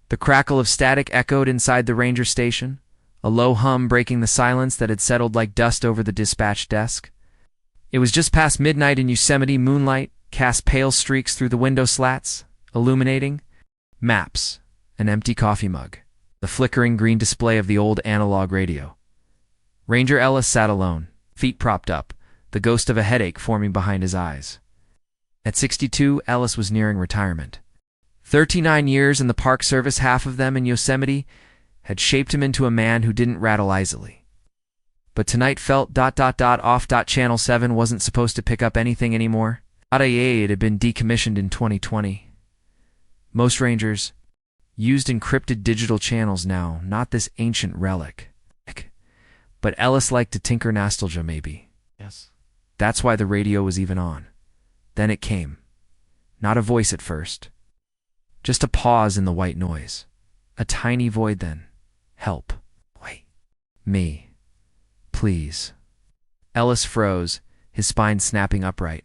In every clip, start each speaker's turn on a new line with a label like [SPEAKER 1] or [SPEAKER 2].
[SPEAKER 1] The crackle of static echoed inside the ranger station, a low hum breaking the silence that had settled like dust over the dispatch desk. It was just past midnight in Yosemite. Moonlight cast pale streaks through the window slats, illuminating maps, an empty coffee mug, the flickering green display of the old analog radio. Ranger Ellis sat alone, feet propped up, the ghost of a headache forming behind his eyes. At 62, Ellis was nearing retirement. 39 years in the Park Service, half of them in Yosemite, had shaped him into a man who didn't rattle easily. But tonight felt off. Channel 7 wasn't supposed to pick up anything anymore. It had been decommissioned in 2020. Most rangers used encrypted digital channels now, not this ancient relic. But Ellis liked to tinker. Nostalgia, maybe.
[SPEAKER 2] Yes.
[SPEAKER 1] That's why the radio was even on. Then it came. Not a voice at first. Just a pause in the white noise. A tiny void then. Help. Wait. Me. Please. Ellis froze, his spine snapping upright.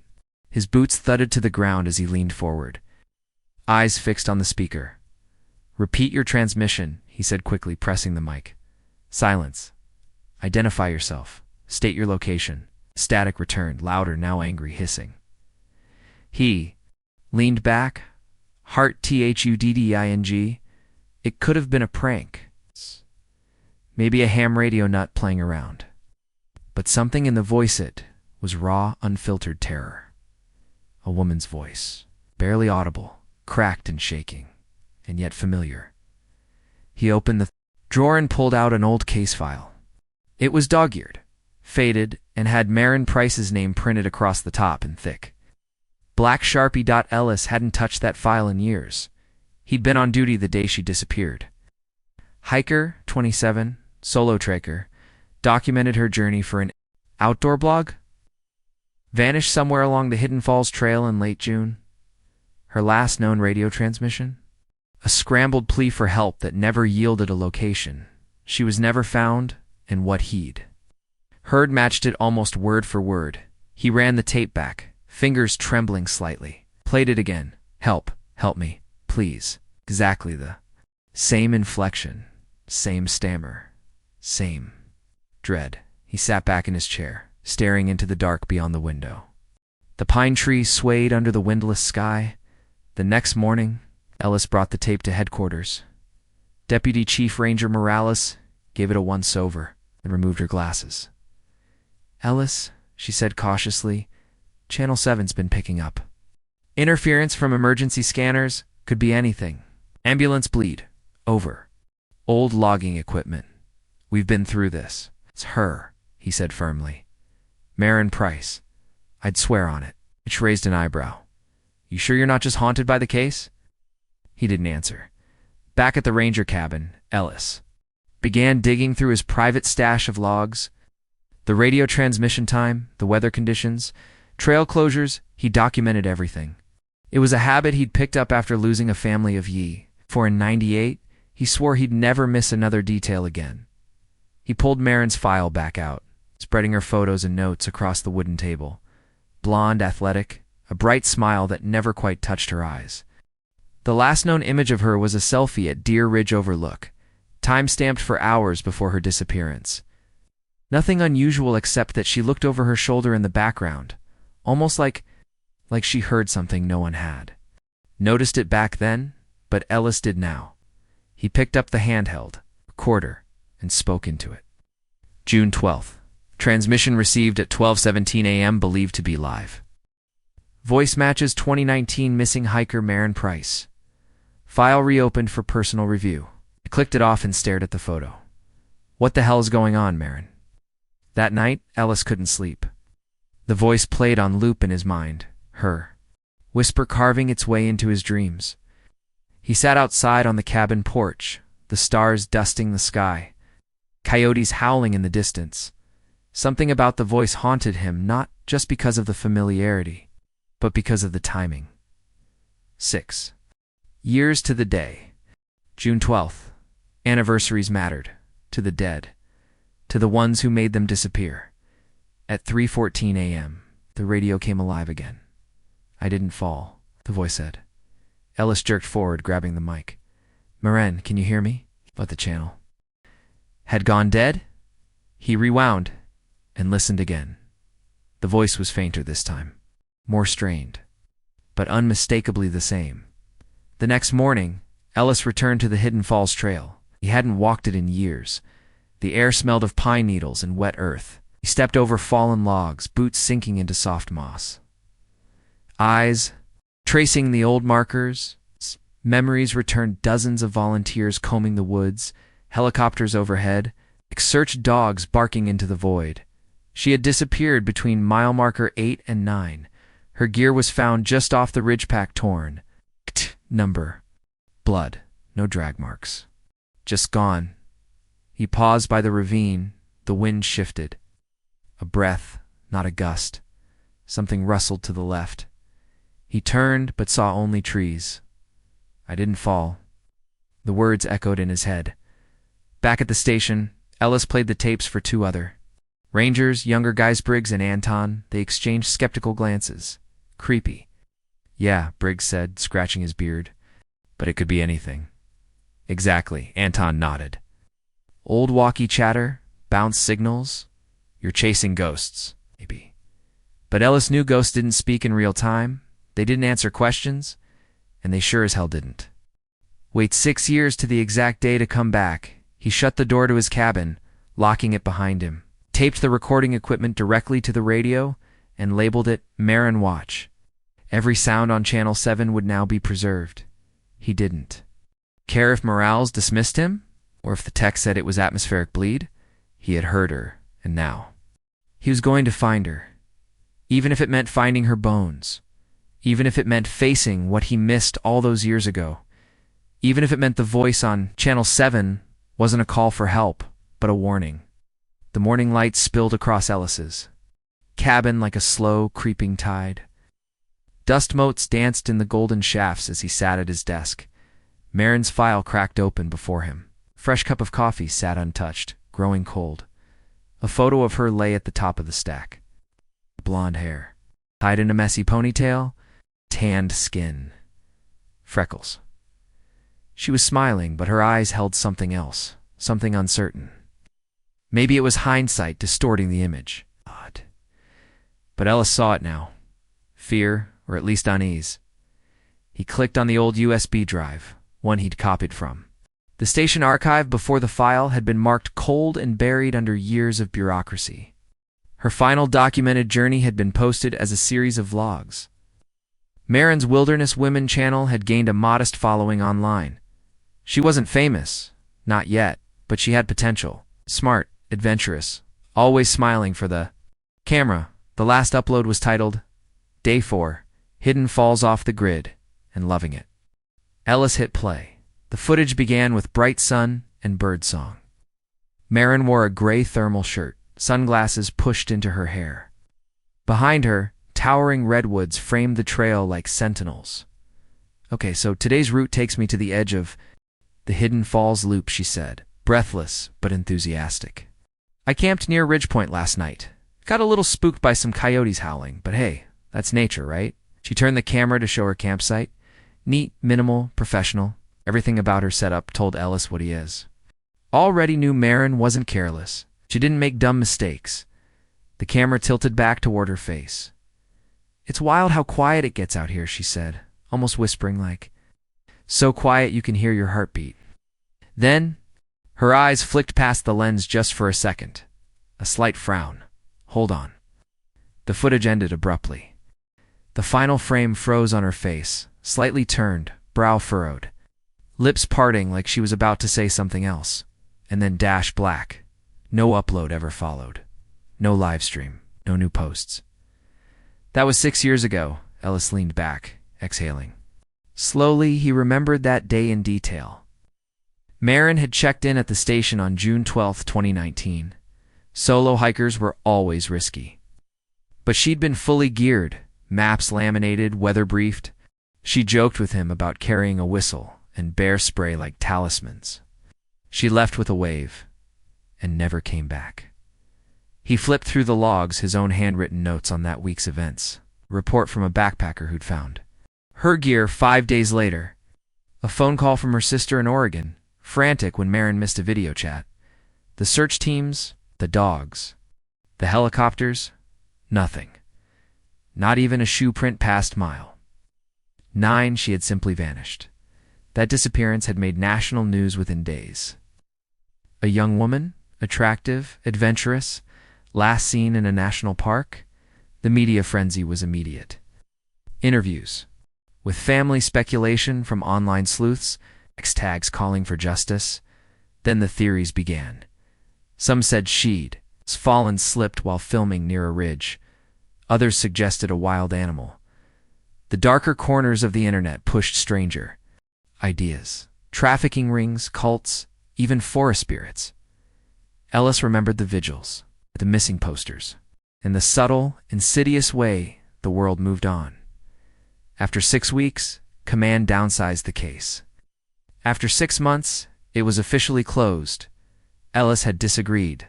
[SPEAKER 1] His boots thudded to the ground as he leaned forward, eyes fixed on the speaker. Repeat your transmission, he said quickly, pressing the mic. Silence. Identify yourself. State your location. Static returned, louder, now angry, hissing. He leaned back, heart thudding. It could have been a prank. Maybe a ham radio nut playing around. But something in the voice, it was raw, unfiltered terror. A woman's voice, barely audible, cracked and shaking, and yet familiar. He opened the drawer and pulled out an old case file. It was dog-eared, faded, and had Marin Price's name printed across the top in thick black Sharpie. Ellis hadn't touched that file in years. He'd been on duty the day she disappeared. Hiker, 27, solo trekker, documented her journey for an outdoor blog. Vanished somewhere along the Hidden Falls Trail in late June. Her last known radio transmission? A scrambled plea for help that never yielded a location. She was never found, and what he'd heard matched it almost word for word. He ran the tape back, fingers trembling slightly. Played it again. Help me, please. Exactly the same inflection, same stammer, same dread. He sat back in his chair, staring into the dark beyond the window. The pine trees swayed under the windless sky. The next morning, Ellis brought the tape to headquarters. Deputy Chief Ranger Morales gave it a once-over and removed her glasses. Ellis, she said cautiously, Channel 7's been picking up. Interference from emergency scanners, could be anything. Ambulance bleed. Over. Old logging equipment. We've been through this. It's her, he said firmly. Marin Price. I'd swear on it. Mitch raised an eyebrow. You sure you're not just haunted by the case? He didn't answer. Back at the ranger cabin, Ellis began digging through his private stash of logs. The radio transmission time, the weather conditions, trail closures, he documented everything. It was a habit he'd picked up after losing a family of Yi, for in '98, he swore he'd never miss another detail again. He pulled Marin's file back out, spreading her photos and notes across the wooden table. Blonde, athletic, a bright smile that never quite touched her eyes. The last known image of her was a selfie at Deer Ridge Overlook, time-stamped for hours before her disappearance. Nothing unusual except that she looked over her shoulder in the background, almost like she heard something no one had. Noticed it back then, but Ellis did now. He picked up the handheld recorder and spoke into it. June 12th. Transmission received at 12:17 a.m. believed to be live. Voice matches 2019 missing hiker Marin Price. File reopened for personal review. I clicked it off and stared at the photo. What the hell is going on, Marin? That night, Ellis couldn't sleep. The voice played on loop in his mind, her whisper carving its way into his dreams. He sat outside on the cabin porch, the stars dusting the sky, coyotes howling in the distance. Something about the voice haunted him, not just because of the familiarity, but because of the timing. 6 years to the day. June 12th. Anniversaries mattered. To the dead. To the ones who made them disappear. At 3:14 a.m., the radio came alive again. I didn't fall, the voice said. Ellis jerked forward, grabbing the mic. Maren, can you hear me? But the channel had gone dead. He rewound and listened again. The voice was fainter this time, more strained, but unmistakably the same. The next morning, Ellis returned to the Hidden Falls Trail. He hadn't walked it in years. The air smelled of pine needles and wet earth. He stepped over fallen logs, boots sinking into soft moss. Eyes tracing the old markers. Memories returned, dozens of volunteers combing the woods, helicopters overhead, search dogs barking into the void. She had disappeared between mile marker 8 and 9. Her gear was found just off the ridgepack, torn. Number. Blood. No drag marks. Just gone. He paused by the ravine. The wind shifted. A breath, not a gust. Something rustled to the left. He turned, but saw only trees. I didn't fall. The words echoed in his head. Back at the station, Ellis played the tapes for two other Rangers, younger guys Briggs and Anton. They exchanged skeptical glances. Creepy. Yeah, Briggs said, scratching his beard. But it could be anything. Exactly, Anton nodded. Old walkie chatter, bounce signals. You're chasing ghosts, maybe. But Ellis knew ghosts didn't speak in real time. They didn't answer questions, and they sure as hell didn't. Wait 6 years to the exact day to come back. He shut the door to his cabin, locking it behind him, taped the recording equipment directly to the radio, and labeled it Maren Watch. Every sound on Channel 7 would now be preserved. He didn't care if Morales dismissed him, or if the text said it was atmospheric bleed. He had heard her, and now he was going to find her, even if it meant finding her bones, even if it meant facing what he missed all those years ago, even if it meant the voice on Channel 7 wasn't a call for help, but a warning. The morning light spilled across Ellis's cabin like a slow, creeping tide. Dust motes danced in the golden shafts as he sat at his desk. Maren's file cracked open before him. Fresh cup of coffee sat untouched, growing cold. A photo of her lay at the top of the stack. Blonde hair, tied in a messy ponytail, tanned skin, freckles. She was smiling, but her eyes held something else, something uncertain. Maybe it was hindsight distorting the image. Odd. But Ellis saw it now. Fear, or at least unease. He clicked on the old USB drive, one he'd copied from. The station archive before the file had been marked cold and buried under years of bureaucracy. Her final documented journey had been posted as a series of vlogs. Maren's Wilderness Women channel had gained a modest following online. She wasn't famous, not yet, but she had potential. Smart, adventurous, always smiling for the camera. The last upload was titled Day 4, Hidden Falls Off the Grid, and loving it. Ellis hit play. The footage began with bright sun and bird song. Maren wore a gray thermal shirt, sunglasses pushed into her hair. Behind her, towering redwoods framed the trail like sentinels. Okay, so today's route takes me to the edge of the Hidden Falls Loop, she said, breathless but enthusiastic. I camped near Ridgepoint last night. Got a little spooked by some coyotes howling, but hey, that's nature, right? She turned the camera to show her campsite. Neat, minimal, professional. Everything about her setup told Ellis what he is. Already knew Maren wasn't careless. She didn't make dumb mistakes. The camera tilted back toward her face. It's wild how quiet it gets out here, she said, almost whispering like, so quiet you can hear your heartbeat. Then, her eyes flicked past the lens just for a second. A slight frown. Hold on. The footage ended abruptly. The final frame froze on her face, slightly turned, brow furrowed, lips parting like she was about to say something else, and then dash black. No upload ever followed. No live stream. No new posts. That was 6 years ago. Ellis leaned back, exhaling. Slowly, he remembered that day in detail. Maren had checked in at the station on June 12, 2019. Solo hikers were always risky. But she'd been fully geared, maps laminated, weather briefed. She joked with him about carrying a whistle and bear spray like talismans. She left with a wave and never came back. He flipped through the logs, his own handwritten notes on that week's events, a report from a backpacker who'd found her gear 5 days later. A phone call from her sister in Oregon, frantic when Marin missed a video chat. The search teams, the dogs, the helicopters, nothing. Not even a shoe print past mile. 9, she had simply vanished. That disappearance had made national news within days. A young woman, attractive, adventurous, last seen in a national park? The media frenzy was immediate. Interviews, with family speculation from online sleuths, tags calling for justice. Then the theories began. Some said she'd fallen slipped while filming near a ridge. Others suggested a wild animal. The darker corners of the internet pushed stranger ideas. Trafficking rings, cults, even forest spirits. Ellis remembered the vigils, the missing posters. In the subtle, insidious way, the world moved on. After 6 weeks, Command downsized the case. After 6 months, it was officially closed. Ellis had disagreed.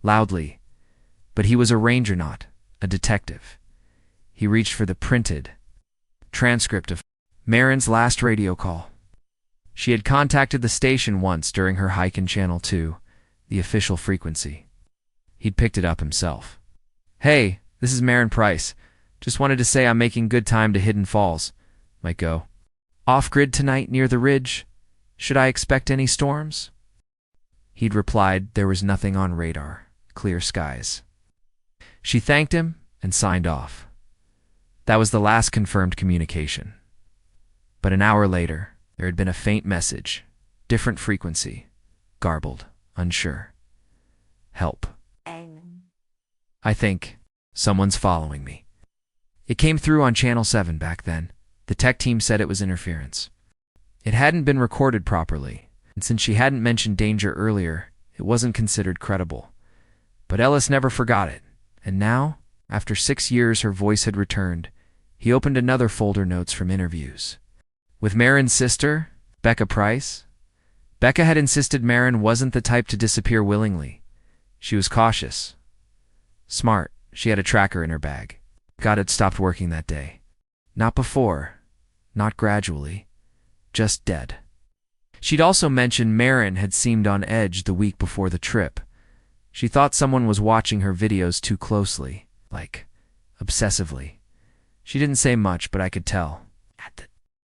[SPEAKER 1] Loudly. But he was a ranger, not a detective. He reached for the printed transcript of Marin's last radio call. She had contacted the station once during her hike in Channel 2, the official frequency. He'd picked it up himself. "Hey, this is Marin Price. Just wanted to say I'm making good time to Hidden Falls. Might go off-grid tonight near the ridge. Should I expect any storms?" He'd replied there was nothing on radar. Clear skies. She thanked him and signed off. That was the last confirmed communication. But an hour later, there had been a faint message. Different frequency. Garbled. Unsure. "Help. I think someone's following me." It came through on Channel 7 back then. The tech team said it was interference. It hadn't been recorded properly, and since she hadn't mentioned danger earlier, it wasn't considered credible. But Ellis never forgot it, and now, after 6 years, her voice had returned. He opened another folder, notes from interviews. With Marin's sister, Becca Price. Becca had insisted Marin wasn't the type to disappear willingly. She was cautious. Smart. She had a tracker in her bag. God had stopped working that day. Not before. Not gradually. Just dead. She'd also mentioned Marin had seemed on edge the week before the trip. She thought someone was watching her videos too closely, like, obsessively. She didn't say much, but I could tell.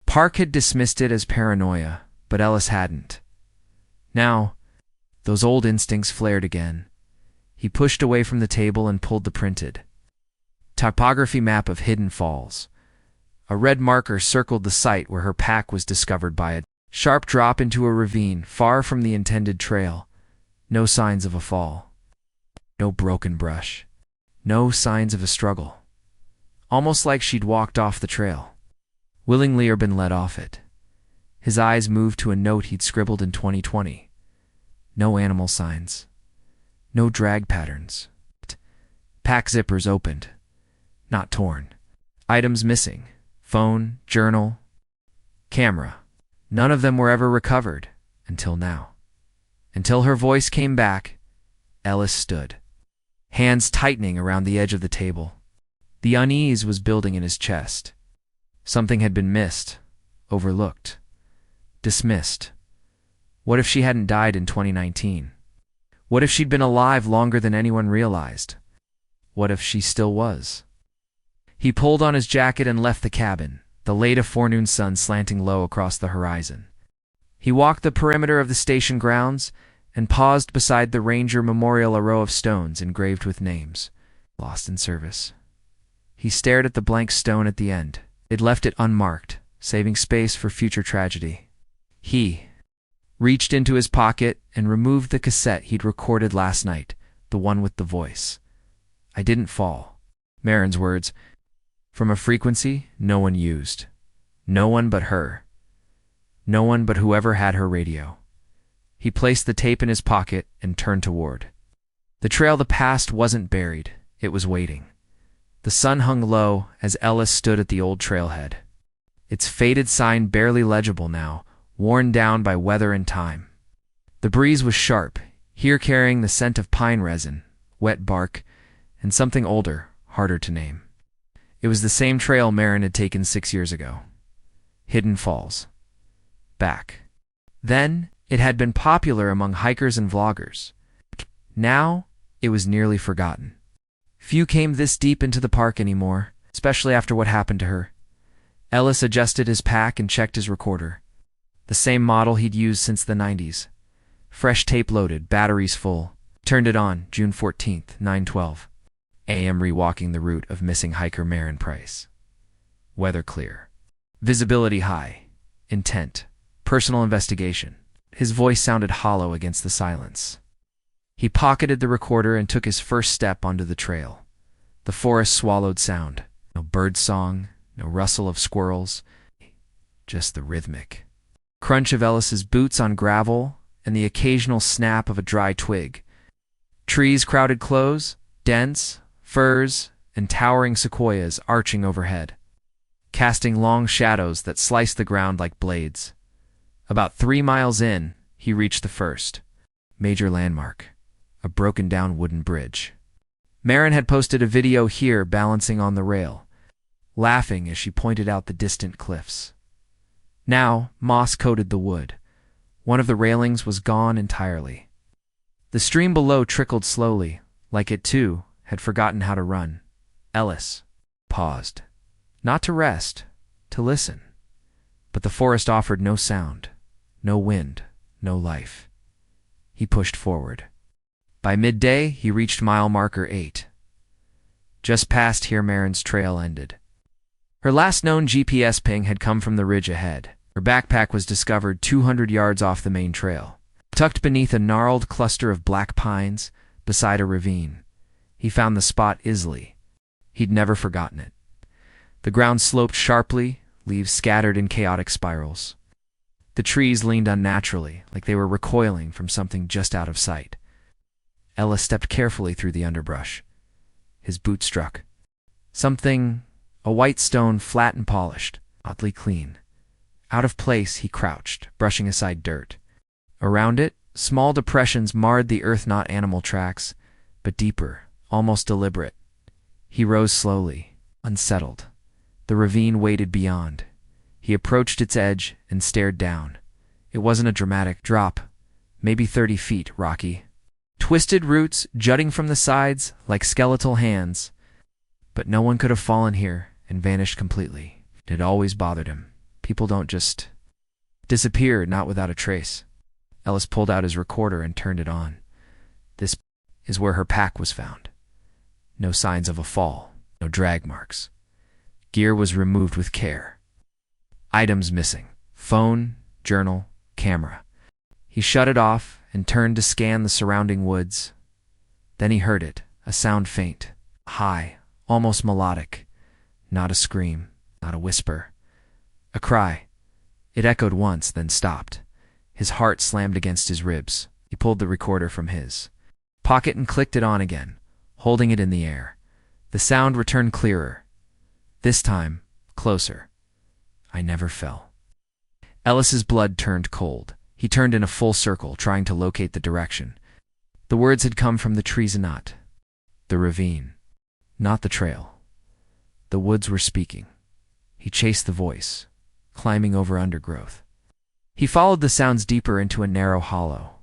[SPEAKER 1] Park had dismissed it as paranoia, but Ellis hadn't. Now, those old instincts flared again. He pushed away from the table and pulled the printed topography map of Hidden Falls. A red marker circled the site where her pack was discovered by a sharp drop into a ravine far from the intended trail. No signs of a fall. No broken brush. No signs of a struggle. Almost like she'd walked off the trail, willingly or been led off it. His eyes moved to a note he'd scribbled in 2020. No animal signs. No drag patterns. Pack zippers opened. Not torn. Items missing. Phone, journal, camera. None of them were ever recovered, until now. Until her voice came back, Ellis stood, hands tightening around the edge of the table. The unease was building in his chest. Something had been missed, overlooked, dismissed. What if she hadn't died in 2019? What if she'd been alive longer than anyone realized? What if she still was? He pulled on his jacket and left the cabin, the late forenoon sun slanting low across the horizon. He walked the perimeter of the station grounds and paused beside the Ranger Memorial, a row of stones engraved with names, lost in service. He stared at the blank stone at the end. It left it unmarked, saving space for future tragedy. He reached into his pocket and removed the cassette he'd recorded last night, the one with the voice. "I didn't fall." Marin's words, from a frequency no one used. No one but her. No one but whoever had her radio. He placed the tape in his pocket and turned toward. The trail the past wasn't buried. It was waiting. The sun hung low as Ellis stood at the old trailhead. Its faded sign barely legible now, worn down by weather and time. The breeze was sharp, here carrying the scent of pine resin, wet bark, and something older, harder to name. It was the same trail Marin had taken 6 years ago. Hidden Falls. back. Then, it had been popular among hikers and vloggers. Now, it was nearly forgotten. Few came this deep into the park anymore, especially after what happened to her. Ellis adjusted his pack and checked his recorder. The same model he'd used since the 90s. Fresh tape loaded, batteries full. Turned it on, June 14th, 9:12 a.m. Rewalking the route of missing hiker Maren Price. Weather clear. Visibility high. Intent. Personal investigation. His voice sounded hollow against the silence. He pocketed the recorder and took his first step onto the trail. The forest swallowed sound. No bird song, no rustle of squirrels, just the rhythmic crunch of Ellis's boots on gravel and the occasional snap of a dry twig. Trees crowded close, dense, firs, and towering sequoias arching overhead, casting long shadows that sliced the ground like blades. About 3 miles in, he reached the first major landmark, a broken-down wooden bridge. Maren had posted a video here balancing on the rail, laughing as she pointed out the distant cliffs. Now, moss coated the wood. One of the railings was gone entirely. The stream below trickled slowly, like it too had forgotten how to run. Ellis paused. Not to rest, to listen. But the forest offered no sound, no wind, no life. He pushed forward. By midday, he reached mile marker 8. Just past here, Maren's trail ended. Her last known GPS ping had come from the ridge ahead. Her backpack was discovered 200 yards off the main trail, tucked beneath a gnarled cluster of black pines beside a ravine. He found the spot easily. He'd never forgotten it. The ground sloped sharply, leaves scattered in chaotic spirals. The trees leaned unnaturally, like they were recoiling from something just out of sight. Ellis stepped carefully through the underbrush. His boot struck. Something, a white stone flat and polished, oddly clean. Out of place, he crouched, brushing aside dirt. Around it, small depressions marred the earth-knot animal tracks, but deeper, almost deliberate. He rose slowly, unsettled. The ravine waited beyond. He approached its edge and stared down. It wasn't a dramatic drop, maybe 30 feet, rocky. Twisted roots jutting from the sides like skeletal hands. But no one could have fallen here and vanished completely. It had always bothered him. People don't just disappear, not without a trace. Ellis pulled out his recorder and turned it on. This is where her pack was found. No signs of a fall, no drag marks. Gear was removed with care. Items missing: phone, journal, camera. He shut it off and turned to scan the surrounding woods. Then he heard it, a sound faint, high, almost melodic. Not a scream, not a whisper. A cry. It echoed once, then stopped. His heart slammed against his ribs. He pulled the recorder from his pocket and clicked it on again, holding it in the air. The sound returned clearer. This time, closer. I never fell. Ellis's blood turned cold. He turned in a full circle, trying to locate the direction. The words had come from the trees and not the ravine, not the trail. The woods were speaking. He chased the voice, climbing over undergrowth. He followed the sounds deeper into a narrow hollow.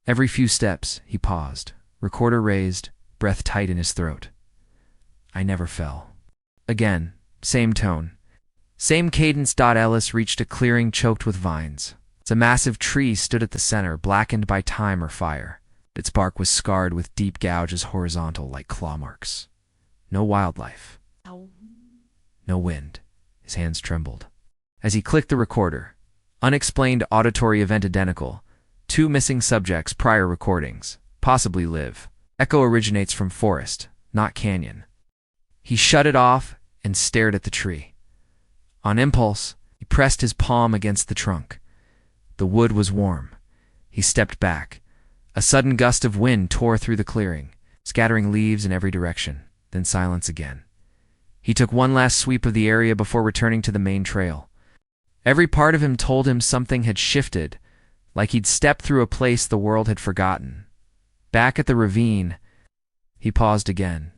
[SPEAKER 1] Every few steps, he paused, recorder raised, breath tight in his throat. I never fell. Again, same tone, same cadence. Ellis reached a clearing choked with vines. A massive tree stood at the center, blackened by time or fire. Its bark was scarred with deep gouges horizontal like claw marks. No wildlife. No wind. His hands trembled. As he clicked the recorder, unexplained auditory event identical. 2 missing subjects, prior recordings. Possibly live. Echo originates from forest, not canyon. He shut it off and stared at the tree. On impulse, he pressed his palm against the trunk. The wood was warm. He stepped back. A sudden gust of wind tore through the clearing, scattering leaves in every direction, then silence again. He took one last sweep of the area before returning to the main trail. Every part of him told him something had shifted, like he'd stepped through a place the world had forgotten. Back at the ravine, he paused again.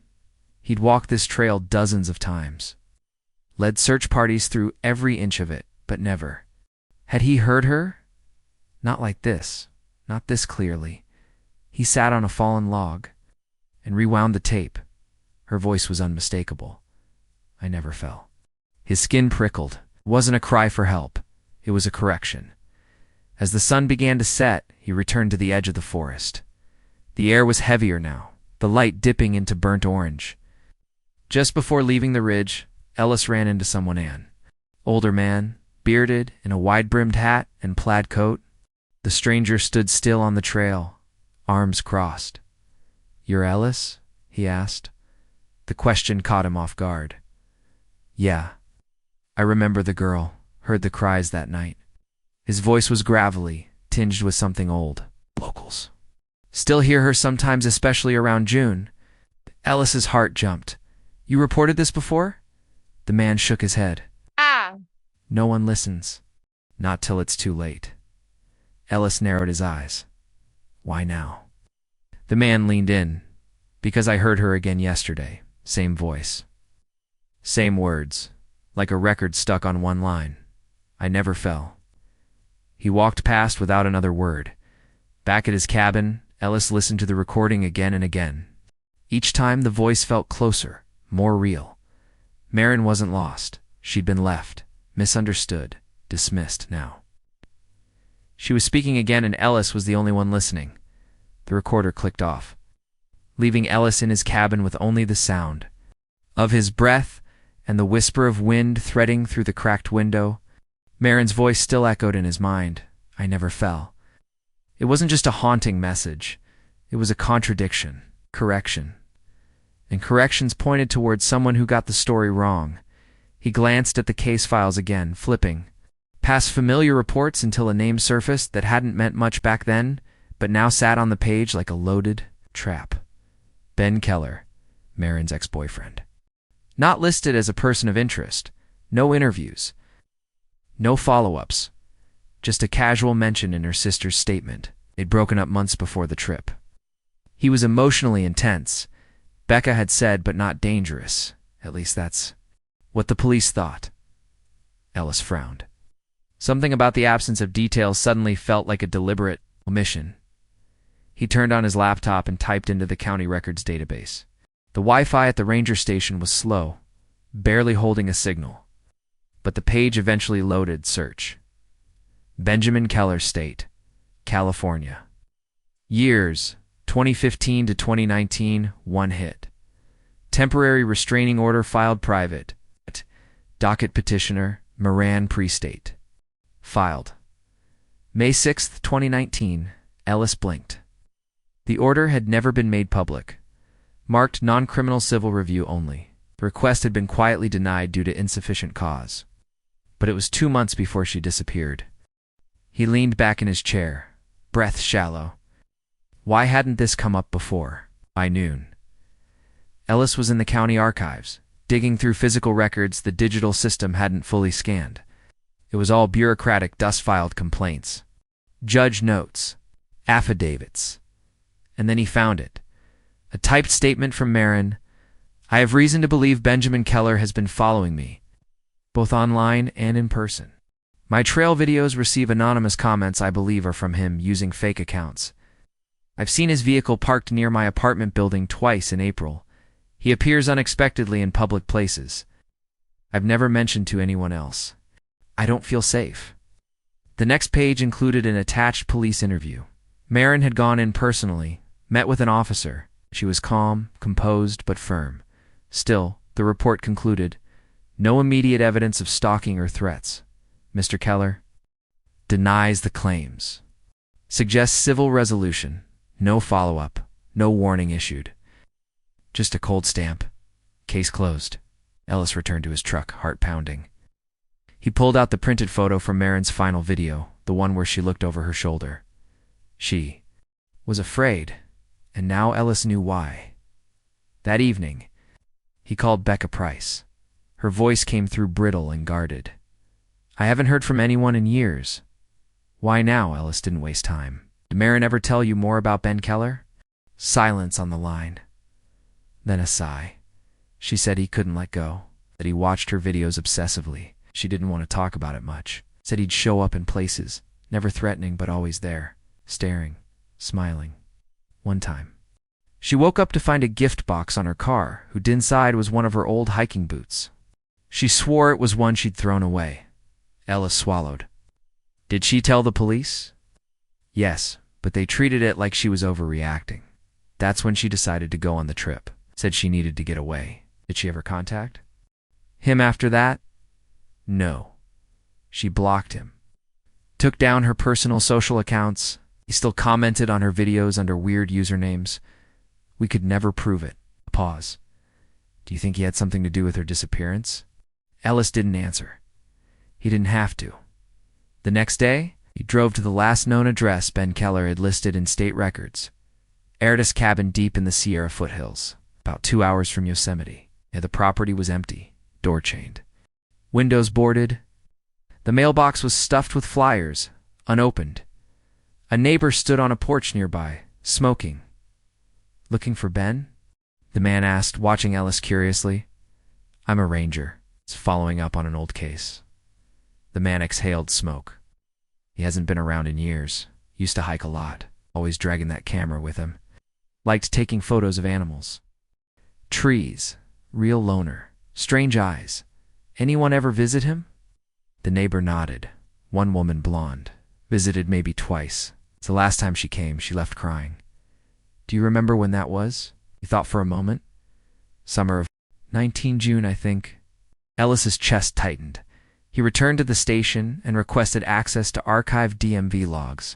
[SPEAKER 1] He'd walked this trail dozens of times, led search parties through every inch of it, but never Had he heard her? Not like this. Not this clearly. He sat on a fallen log and rewound the tape. Her voice was unmistakable. I never fell. His skin prickled. It wasn't a cry for help. It was a correction. As the sun began to set, he returned to the edge of the forest. The air was heavier now, the light dipping into burnt orange. Just before leaving the ridge, Ellis ran into someone. Older man, bearded, in a wide-brimmed hat and plaid coat. The stranger stood still on the trail, arms crossed. "You're Ellis?" he asked. The question caught him off guard. "Yeah. I remember the girl, heard the cries that night." His voice was gravelly, tinged with something old. "Locals still hear her sometimes, especially around June." Ellis's heart jumped. "You reported this before?" The man shook his head. "No one listens. Not till it's too late." Ellis narrowed his eyes. "Why now?" The man leaned in. "Because I heard her again yesterday. Same voice. Same words. Like a record stuck on one line. I never fell." He walked past without another word. Back at his cabin, Ellis listened to the recording again and again. Each time the voice felt closer, more real. Marin wasn't lost. She'd been left, misunderstood, dismissed now. She was speaking again, and Ellis was the only one listening. The recorder clicked off, leaving Ellis in his cabin with only the sound of his breath and the whisper of wind threading through the cracked window. Marin's voice still echoed in his mind. I never fell. It wasn't just a haunting message. It was a contradiction, correction. And corrections pointed towards someone who got the story wrong. He glanced at the case files again, flipping past familiar reports until a name surfaced that hadn't meant much back then, but now sat on the page like a loaded trap. Ben Keller, Marin's ex-boyfriend. Not listed as a person of interest. No interviews. No follow-ups. Just a casual mention in her sister's statement. They'd broken up months before the trip. He was emotionally intense. Becca had said, but not dangerous. At least that's what the police thought. Ellis frowned. Something about the absence of details suddenly felt like a deliberate omission. He turned on his laptop and typed into the county records database. The Wi-Fi at the ranger station was slow, barely holding a signal. But the page eventually loaded. Search. Benjamin Keller State, California. Years, 2015 to 2019, 1 hit. Temporary restraining order filed private. Docket petitioner, Moran Pre-State. Filed. May 6, 2019, Ellis blinked. The order had never been made public. Marked non-criminal civil review only. The request had been quietly denied due to insufficient cause. But it was 2 months before she disappeared. He leaned back in his chair, breath shallow. Why hadn't this come up before? By noon. Ellis was in the county archives, digging through physical records the digital system hadn't fully scanned. It was all bureaucratic, dust-filed complaints. Judge notes. Affidavits. And then he found it. A typed statement from Marin. I have reason to believe Benjamin Keller has been following me, both online and in person. My trail videos receive anonymous comments I believe are from him using fake accounts. I've seen his vehicle parked near my apartment building twice in April. He appears unexpectedly in public places. I've never mentioned to anyone else. I don't feel safe. The next page included an attached police interview. Marin had gone in personally, met with an officer. She was calm, composed, but firm. Still, the report concluded, no immediate evidence of stalking or threats. Mr. Keller denies the claims. Suggests civil resolution. No follow-up. No warning issued. Just a cold stamp. Case closed. Ellis returned to his truck, heart pounding. He pulled out the printed photo from Marin's final video, the one where she looked over her shoulder. She was afraid, and now Ellis knew why. That evening, he called Becca Price. Her voice came through brittle and guarded. I haven't heard from anyone in years. Why now? Ellis didn't waste time. Did Marin ever tell you more about Ben Keller? Silence on the line. Then a sigh. She said he couldn't let go, that he watched her videos obsessively. She didn't want to talk about it much. Said he'd show up in places, never threatening but always there, staring, smiling. One time, she woke up to find a gift box on her car, whose inside was one of her old hiking boots. She swore it was one she'd thrown away. Ellis swallowed. Did she tell the police? Yes, but they treated it like she was overreacting. That's when she decided to go on the trip. Said she needed to get away. Did she ever contact him after that? No. She blocked him. Took down her personal social accounts. He still commented on her videos under weird usernames. We could never prove it. Pause. Do you think he had something to do with her disappearance? Ellis didn't answer. He didn't have to. The next day, he drove to the last known address Ben Keller had listed in state records. Erda's cabin deep in the Sierra foothills, about 2 hours from Yosemite. Yeah, the property was empty, door chained. Windows boarded. The mailbox was stuffed with flyers, unopened. A neighbor stood on a porch nearby, smoking. Looking for Ben? The man asked, watching Ellis curiously. I'm a ranger. It's following up on an old case. The man exhaled smoke. He hasn't been around in years. Used to hike a lot, always dragging that camera with him. Liked taking photos of animals. Trees. Real loner. Strange eyes. Anyone ever visit him? The neighbor nodded. One woman, blonde. Visited maybe twice. It's the last time she came, she left crying. Do you remember when that was? He thought for a moment. Summer of 19 June, I think. Ellis's chest tightened. He returned to the station and requested access to archived DMV logs.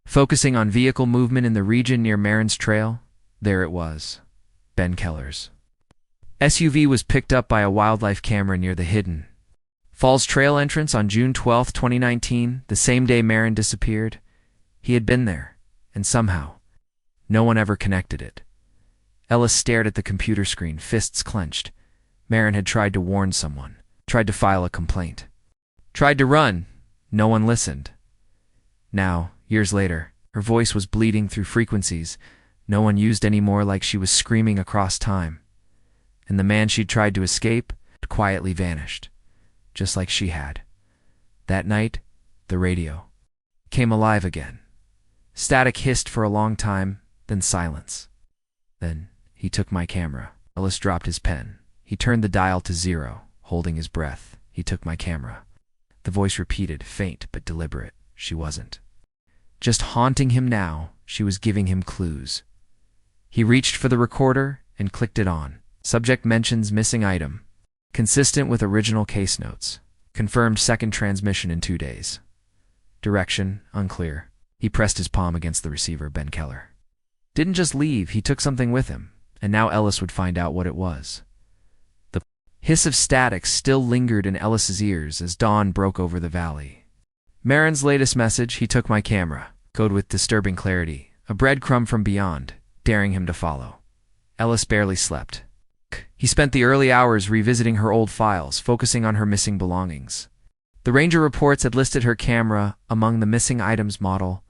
[SPEAKER 1] Focusing on vehicle movement in the region near Marin's Trail, there it was. Ben Keller's SUV was picked up by a wildlife camera near the Hidden Falls Trail entrance on June 12, 2019, the same day Marin disappeared. He had been there, and somehow, no one ever connected it. Ellis stared at the computer screen, fists clenched. Marin had tried to warn someone, tried to file a complaint. Tried to run. No one listened. Now, years later, her voice was bleeding through frequencies no one used anymore, like she was screaming across time. And the man she'd tried to escape had quietly vanished, just like she had. That night, the radio came alive again. Static hissed for a long time, then silence. Then he took my camera. Ellis dropped his pen. He turned the dial to 0, holding his breath. He took my camera. The voice repeated, faint but deliberate. She wasn't just haunting him now, she was giving him clues. He reached for the recorder and clicked it on. Subject mentions missing item. Consistent with original case notes. Confirmed second transmission in 2 days. Direction, unclear. He pressed his palm against the receiver. Ben Keller didn't just leave, he took something with him, and now Ellis would find out what it was. The hiss of static still lingered in Ellis's ears as dawn broke over the valley. Marin's latest message, he took my camera, code with disturbing clarity, a breadcrumb from beyond, daring him to follow. Ellis barely slept. He spent the early hours revisiting her old files, focusing on her missing belongings. The ranger reports had listed her camera among the missing items model,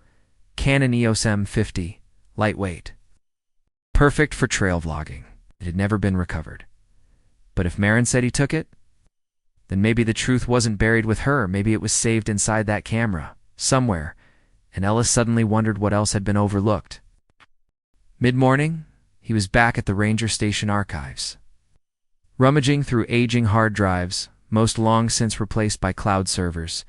[SPEAKER 1] Canon EOS M50, lightweight. Perfect for trail vlogging. It had never been recovered. But if Marin said he took it, then maybe the truth wasn't buried with her, maybe it was saved inside that camera, somewhere, and Ellis suddenly wondered what else had been overlooked. Mid-morning, he was back at the ranger station archives. Rummaging through aging hard drives, most long since replaced by cloud servers.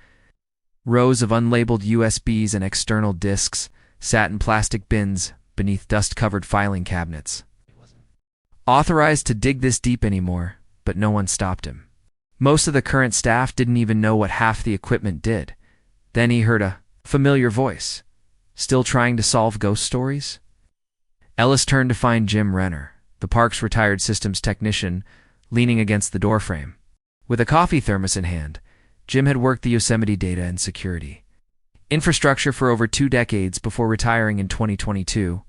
[SPEAKER 1] Rows of unlabeled USBs and external disks sat in plastic bins beneath dust-covered filing cabinets. Authorized to dig this deep anymore, but no one stopped him. Most of the current staff didn't even know what half the equipment did. Then he heard a familiar voice. Still trying to solve ghost stories? Ellis turned to find Jim Renner, the park's retired systems technician, leaning against the doorframe. With a coffee thermos in hand, Jim had worked the Yosemite data and security infrastructure for over 2 decades before retiring in 2022.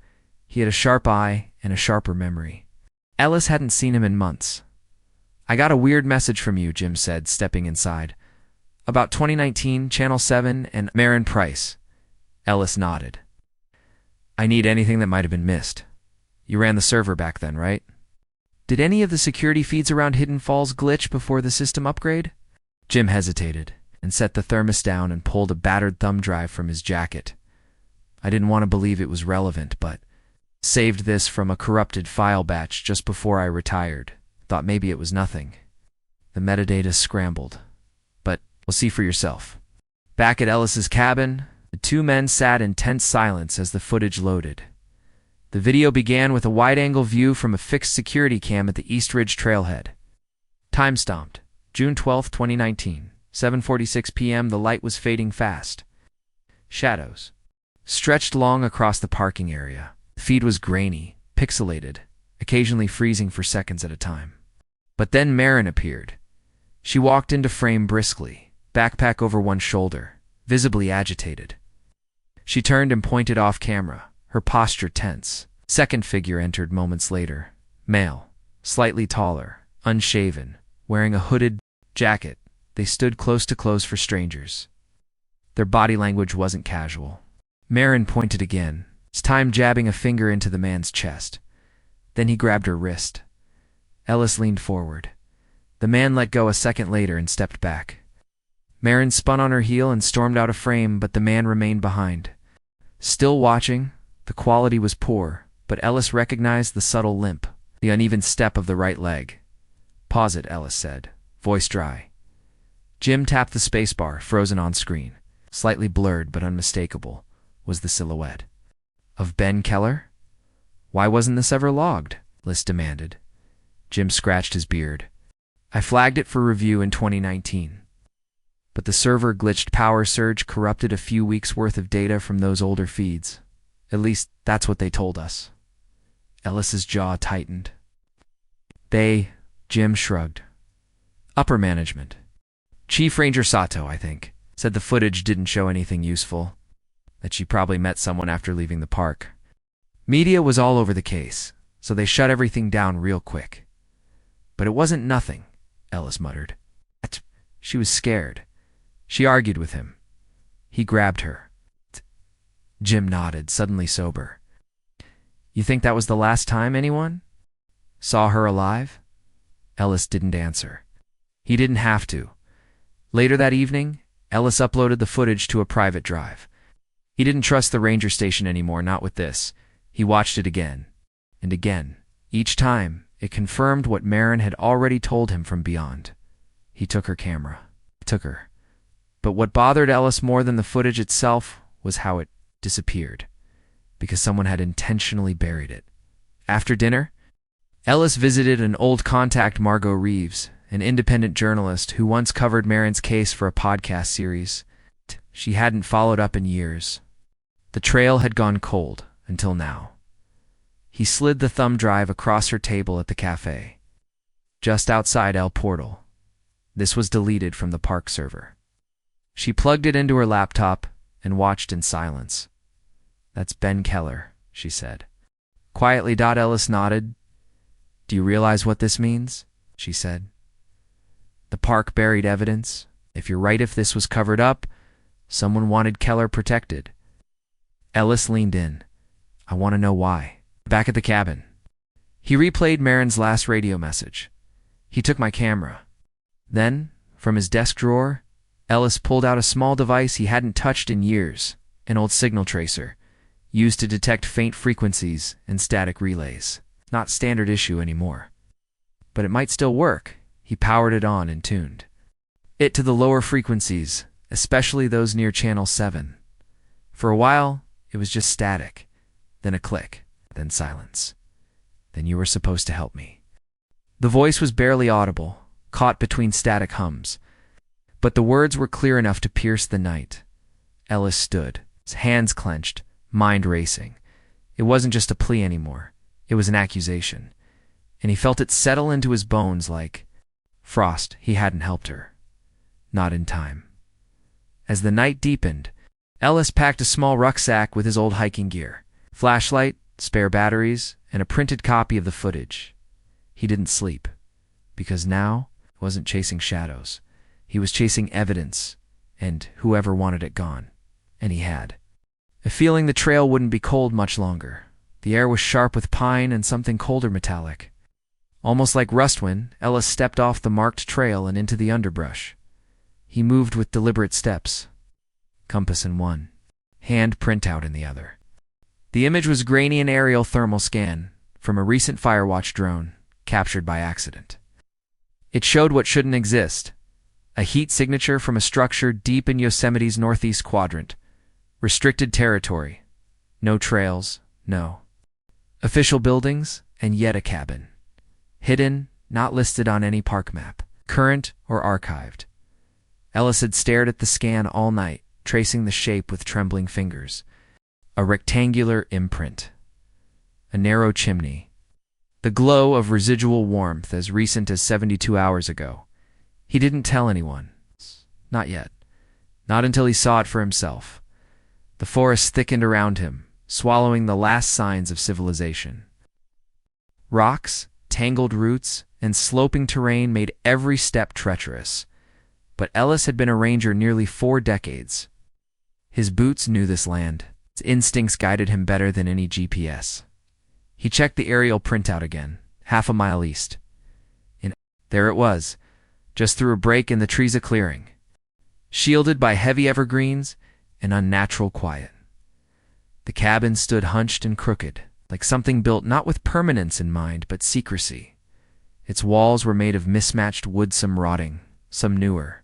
[SPEAKER 1] He had a sharp eye and a sharper memory. Ellis hadn't seen him in months. I got a weird message from you, Jim said, stepping inside. About 2019, Channel 7 and Marin Price. Ellis nodded. I need anything that might have been missed. You ran the server back then, right? Did any of the security feeds around Hidden Falls glitch before the system upgrade? Jim hesitated. and set the thermos down and pulled a battered thumb drive from his jacket. I didn't want to believe it was relevant, but saved this from a corrupted file batch just before I retired. Thought maybe it was nothing. The metadata scrambled. But we'll see for yourself. Back at Ellis's cabin, the two men sat in tense silence as the footage loaded. The video began with a wide-angle view from a fixed security cam at the East Ridge trailhead. Time-stamped, June 12, 2019, 7:46 p.m. The light was fading fast. Shadows stretched long across the parking area. The feed was grainy, pixelated, occasionally freezing for seconds at a time. But then Marin appeared. She walked into frame briskly, backpack over one shoulder, visibly agitated. She turned and pointed off camera, her posture tense. Second figure entered moments later. Male, slightly taller, unshaven, wearing a hooded jacket. They stood close to close for strangers. Their body language wasn't casual. Marin pointed again, this time jabbing a finger into the man's chest. Then he grabbed her wrist. Ellis leaned forward. The man let go a second later and stepped back. Marin spun on her heel and stormed out of frame, but the man remained behind. Still watching, the quality was poor, but Ellis recognized the subtle limp, the uneven step of the right leg. "Pause it," Ellis said, voice dry. Jim tapped the spacebar, frozen on screen. Slightly blurred but unmistakable was the silhouette. Of Ben Keller? "Why wasn't this ever logged?" Ellis demanded. Jim scratched his beard. "I flagged it for review in 2019. But the server glitched, power surge corrupted a few weeks' worth of data from those older feeds. At least, that's what they told us." Ellis's jaw tightened. Jim shrugged. "Upper management. Chief Ranger Sato, I think, said the footage didn't show anything useful. That she probably met someone after leaving the park. Media was all over the case, so they shut everything down real quick. But it wasn't nothing," Ellis muttered. She was scared. She argued with him. He grabbed her. Jim nodded, suddenly sober. "You think that was the last time anyone saw her alive?" Ellis didn't answer. He didn't have to. Later that evening, Ellis uploaded the footage to a private drive. He didn't trust the ranger station anymore, not with this. He watched it again, and again. Each time, it confirmed what Marin had already told him from beyond. He took her camera. Took her. But what bothered Ellis more than the footage itself was how it disappeared, because someone had intentionally buried it. After dinner, Ellis visited an old contact, Margot Reeves, an independent journalist who once covered Marin's case for a podcast series. She hadn't followed up in years. The trail had gone cold until now. He slid the thumb drive across her table at the cafe, just outside El Portal. This was deleted from the park server. She plugged it into her laptop and watched in silence. "That's Ben Keller," she said. Quietly, Ellis nodded. "Do you realize what this means?" she said. "The park buried evidence. If you're right, if this was covered up, someone wanted Keller protected." Ellis leaned in. "I want to know why." Back at the cabin, he replayed Marin's last radio message. "He took my camera." Then, from his desk drawer, Ellis pulled out a small device he hadn't touched in years, an old signal tracer, used to detect faint frequencies and static relays. Not standard issue anymore. But it might still work. He powered it on and tuned it to the lower frequencies, especially those near channel 7. For a while, it was just static, then a click, then silence. "Then you were supposed to help me." The voice was barely audible, caught between static hums. But the words were clear enough to pierce the night. Ellis stood, his hands clenched, mind racing. It wasn't just a plea anymore. It was an accusation. And he felt it settle into his bones like frost. He hadn't helped her. Not in time. As the night deepened, Ellis packed a small rucksack with his old hiking gear, flashlight, spare batteries, and a printed copy of the footage. He didn't sleep, because now he wasn't chasing shadows. He was chasing evidence, and whoever wanted it gone. And he had. A feeling the trail wouldn't be cold much longer. The air was sharp with pine and something colder metallic. Almost like rustwind, Ellis stepped off the marked trail and into the underbrush. He moved with deliberate steps, compass in one, hand printout in the other. The image was grainy, an aerial thermal scan from a recent Firewatch drone captured by accident. It showed what shouldn't exist: a heat signature from a structure deep in Yosemite's northeast quadrant. Restricted territory. No trails, no official buildings, and yet a cabin. Hidden, not listed on any park map, current or archived. Ellis had stared at the scan all night, tracing the shape with trembling fingers. A rectangular imprint. A narrow chimney. The glow of residual warmth as recent as 72 hours ago. He didn't tell anyone. Not yet. Not until he saw it for himself. The forest thickened around him, swallowing the last signs of civilization. Rocks, tangled roots, and sloping terrain made every step treacherous. But Ellis had been a ranger nearly 4 decades. His boots knew this land. His instincts guided him better than any GPS. He checked the aerial printout again, half a mile east. And there it was, just through a break in the trees, a clearing, shielded by heavy evergreens and unnatural quiet. The cabin stood hunched and crooked, like something built not with permanence in mind, but secrecy. Its walls were made of mismatched wood, some rotting, some newer.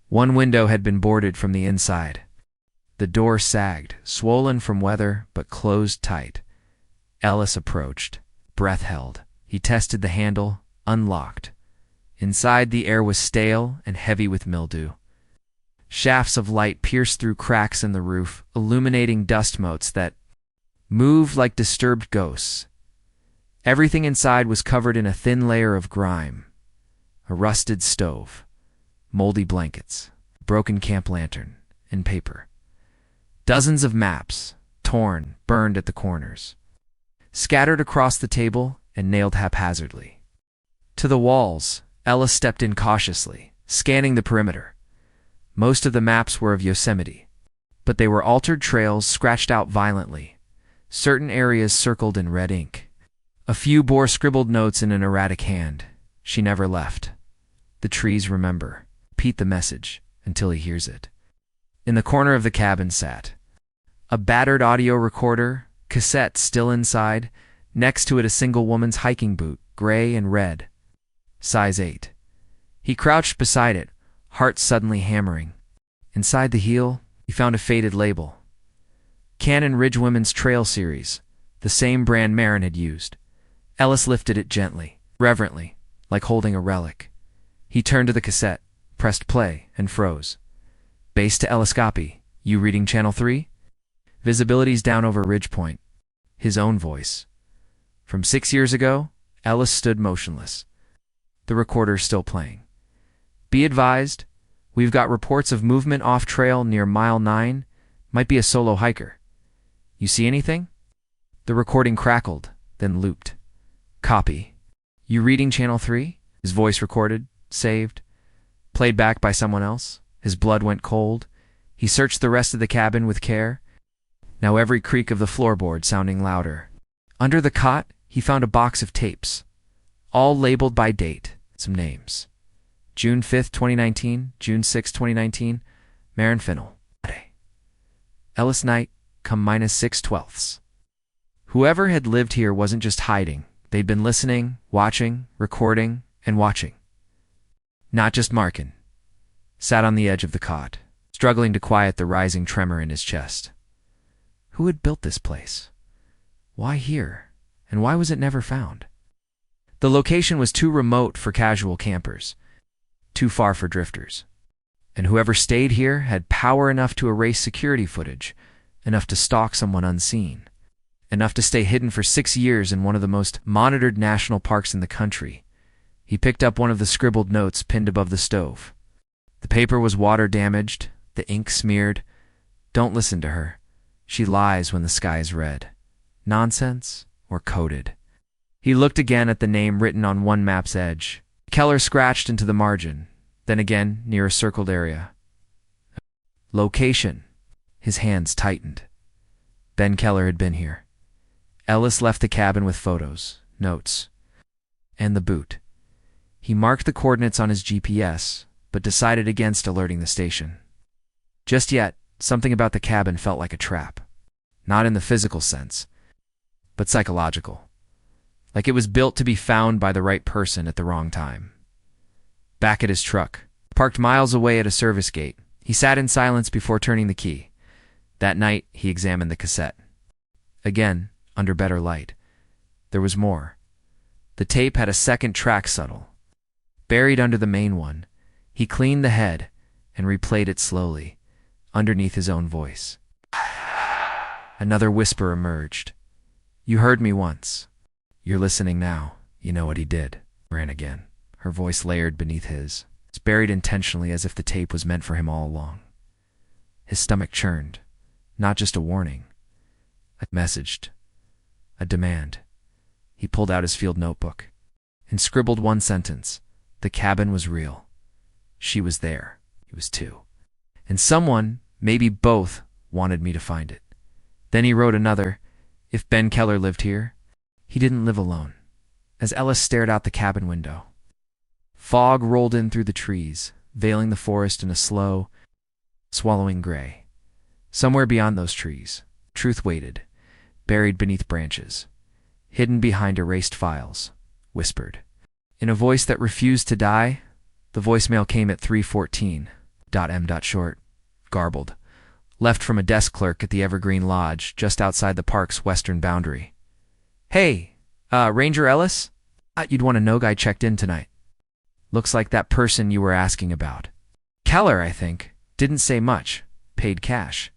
[SPEAKER 1] One window had been boarded from the inside. The door sagged, swollen from weather, but closed tight. Ellis approached, breath held. He tested the handle, unlocked. Inside, the air was stale and heavy with mildew. Shafts of light pierced through cracks in the roof, illuminating dust motes that moved like disturbed ghosts. Everything inside was covered in a thin layer of grime. A rusted stove, moldy blankets, broken camp lantern, and paper. Dozens of maps, torn, burned at the corners, scattered across the table and nailed haphazardly. To the walls, Ellis stepped in cautiously, scanning the perimeter. Most of the maps were of Yosemite, but they were altered trails scratched out violently, certain areas circled in red ink. A few bore scribbled notes in an erratic hand. She never left. The trees remember. Repeat the message until he hears it. In the corner of the cabin sat a battered audio recorder, cassette still inside, next to it a single woman's hiking boot, gray and red, size 8. He crouched beside it, heart suddenly hammering. Inside the heel, he found a faded label. Cannon Ridge Women's Trail Series, the same brand Marin had used. Ellis lifted it gently, reverently, like holding a relic. He turned to the cassette, pressed play, and froze. Base to Ellis copy. You reading Channel 3? Visibility's down over Ridge Point. His own voice. From 6 years ago, Ellis stood motionless. The recorder's still playing. Be advised, we've got reports of movement off trail near mile 9. Might be a solo hiker. You see anything? The recording crackled, then looped. Copy. You reading Channel 3? His voice recorded, saved, played back by someone else. His blood went cold. He searched the rest of the cabin with care, now every creak of the floorboard sounding louder. Under the cot, he found a box of tapes, all labeled by date, some names. June 5th, 2019, June 6th, 2019, Marin Finnell. Ellis Night, come -6/12. Whoever had lived here wasn't just hiding. They'd been listening, watching, recording, and watching. Not just Markin. Sat on the edge of the cot, struggling to quiet the rising tremor in his chest. Who had built this place? Why here? And why was it never found? The location was too remote for casual campers, too far for drifters. And whoever stayed here had power enough to erase security footage, enough to stalk someone unseen, enough to stay hidden for 6 years in one of the most monitored national parks in the country. He picked up one of the scribbled notes pinned above the stove. The paper was water damaged, the ink smeared. Don't listen to her. She lies when the sky is red. Nonsense or coded. He looked again at the name written on one map's edge. Keller scratched into the margin, then again near a circled area. Location. His hands tightened. Ben Keller had been here. Ellis left the cabin with photos, notes, and the boot. He marked the coordinates on his GPS, but decided against alerting the station. Just yet, something about the cabin felt like a trap. Not in the physical sense, but psychological. Like it was built to be found by the right person at the wrong time. Back at his truck, parked miles away at a service gate, he sat in silence before turning the key. That night, he examined the cassette. Again, under better light. There was more. The tape had a second track subtle. Buried under the main one, he cleaned the head and replayed it slowly, underneath his own voice. Another whisper emerged. "You heard me once. You're listening now. You know what he did." Ran again, her voice layered beneath his. It's buried intentionally as if the tape was meant for him all along. His stomach churned. Not just a warning. A messaged. A demand. He pulled out his field notebook and scribbled one sentence. The cabin was real. She was there. He was too. And someone, maybe both, wanted me to find it. Then he wrote another. If Ben Keller lived here, he didn't live alone. As Ellis stared out the cabin window, fog rolled in through the trees, veiling the forest in a slow, swallowing gray. Somewhere beyond those trees, truth waited, buried beneath branches, hidden behind erased files, whispered. In a voice that refused to die, the voicemail came at 3:14. Short, garbled, left from a desk clerk at the Evergreen Lodge just outside the park's western boundary. "Hey, Ranger Ellis? You'd want to know guy checked in tonight. Looks like that person you were asking about. Keller, I think. Didn't say much. Paid cash.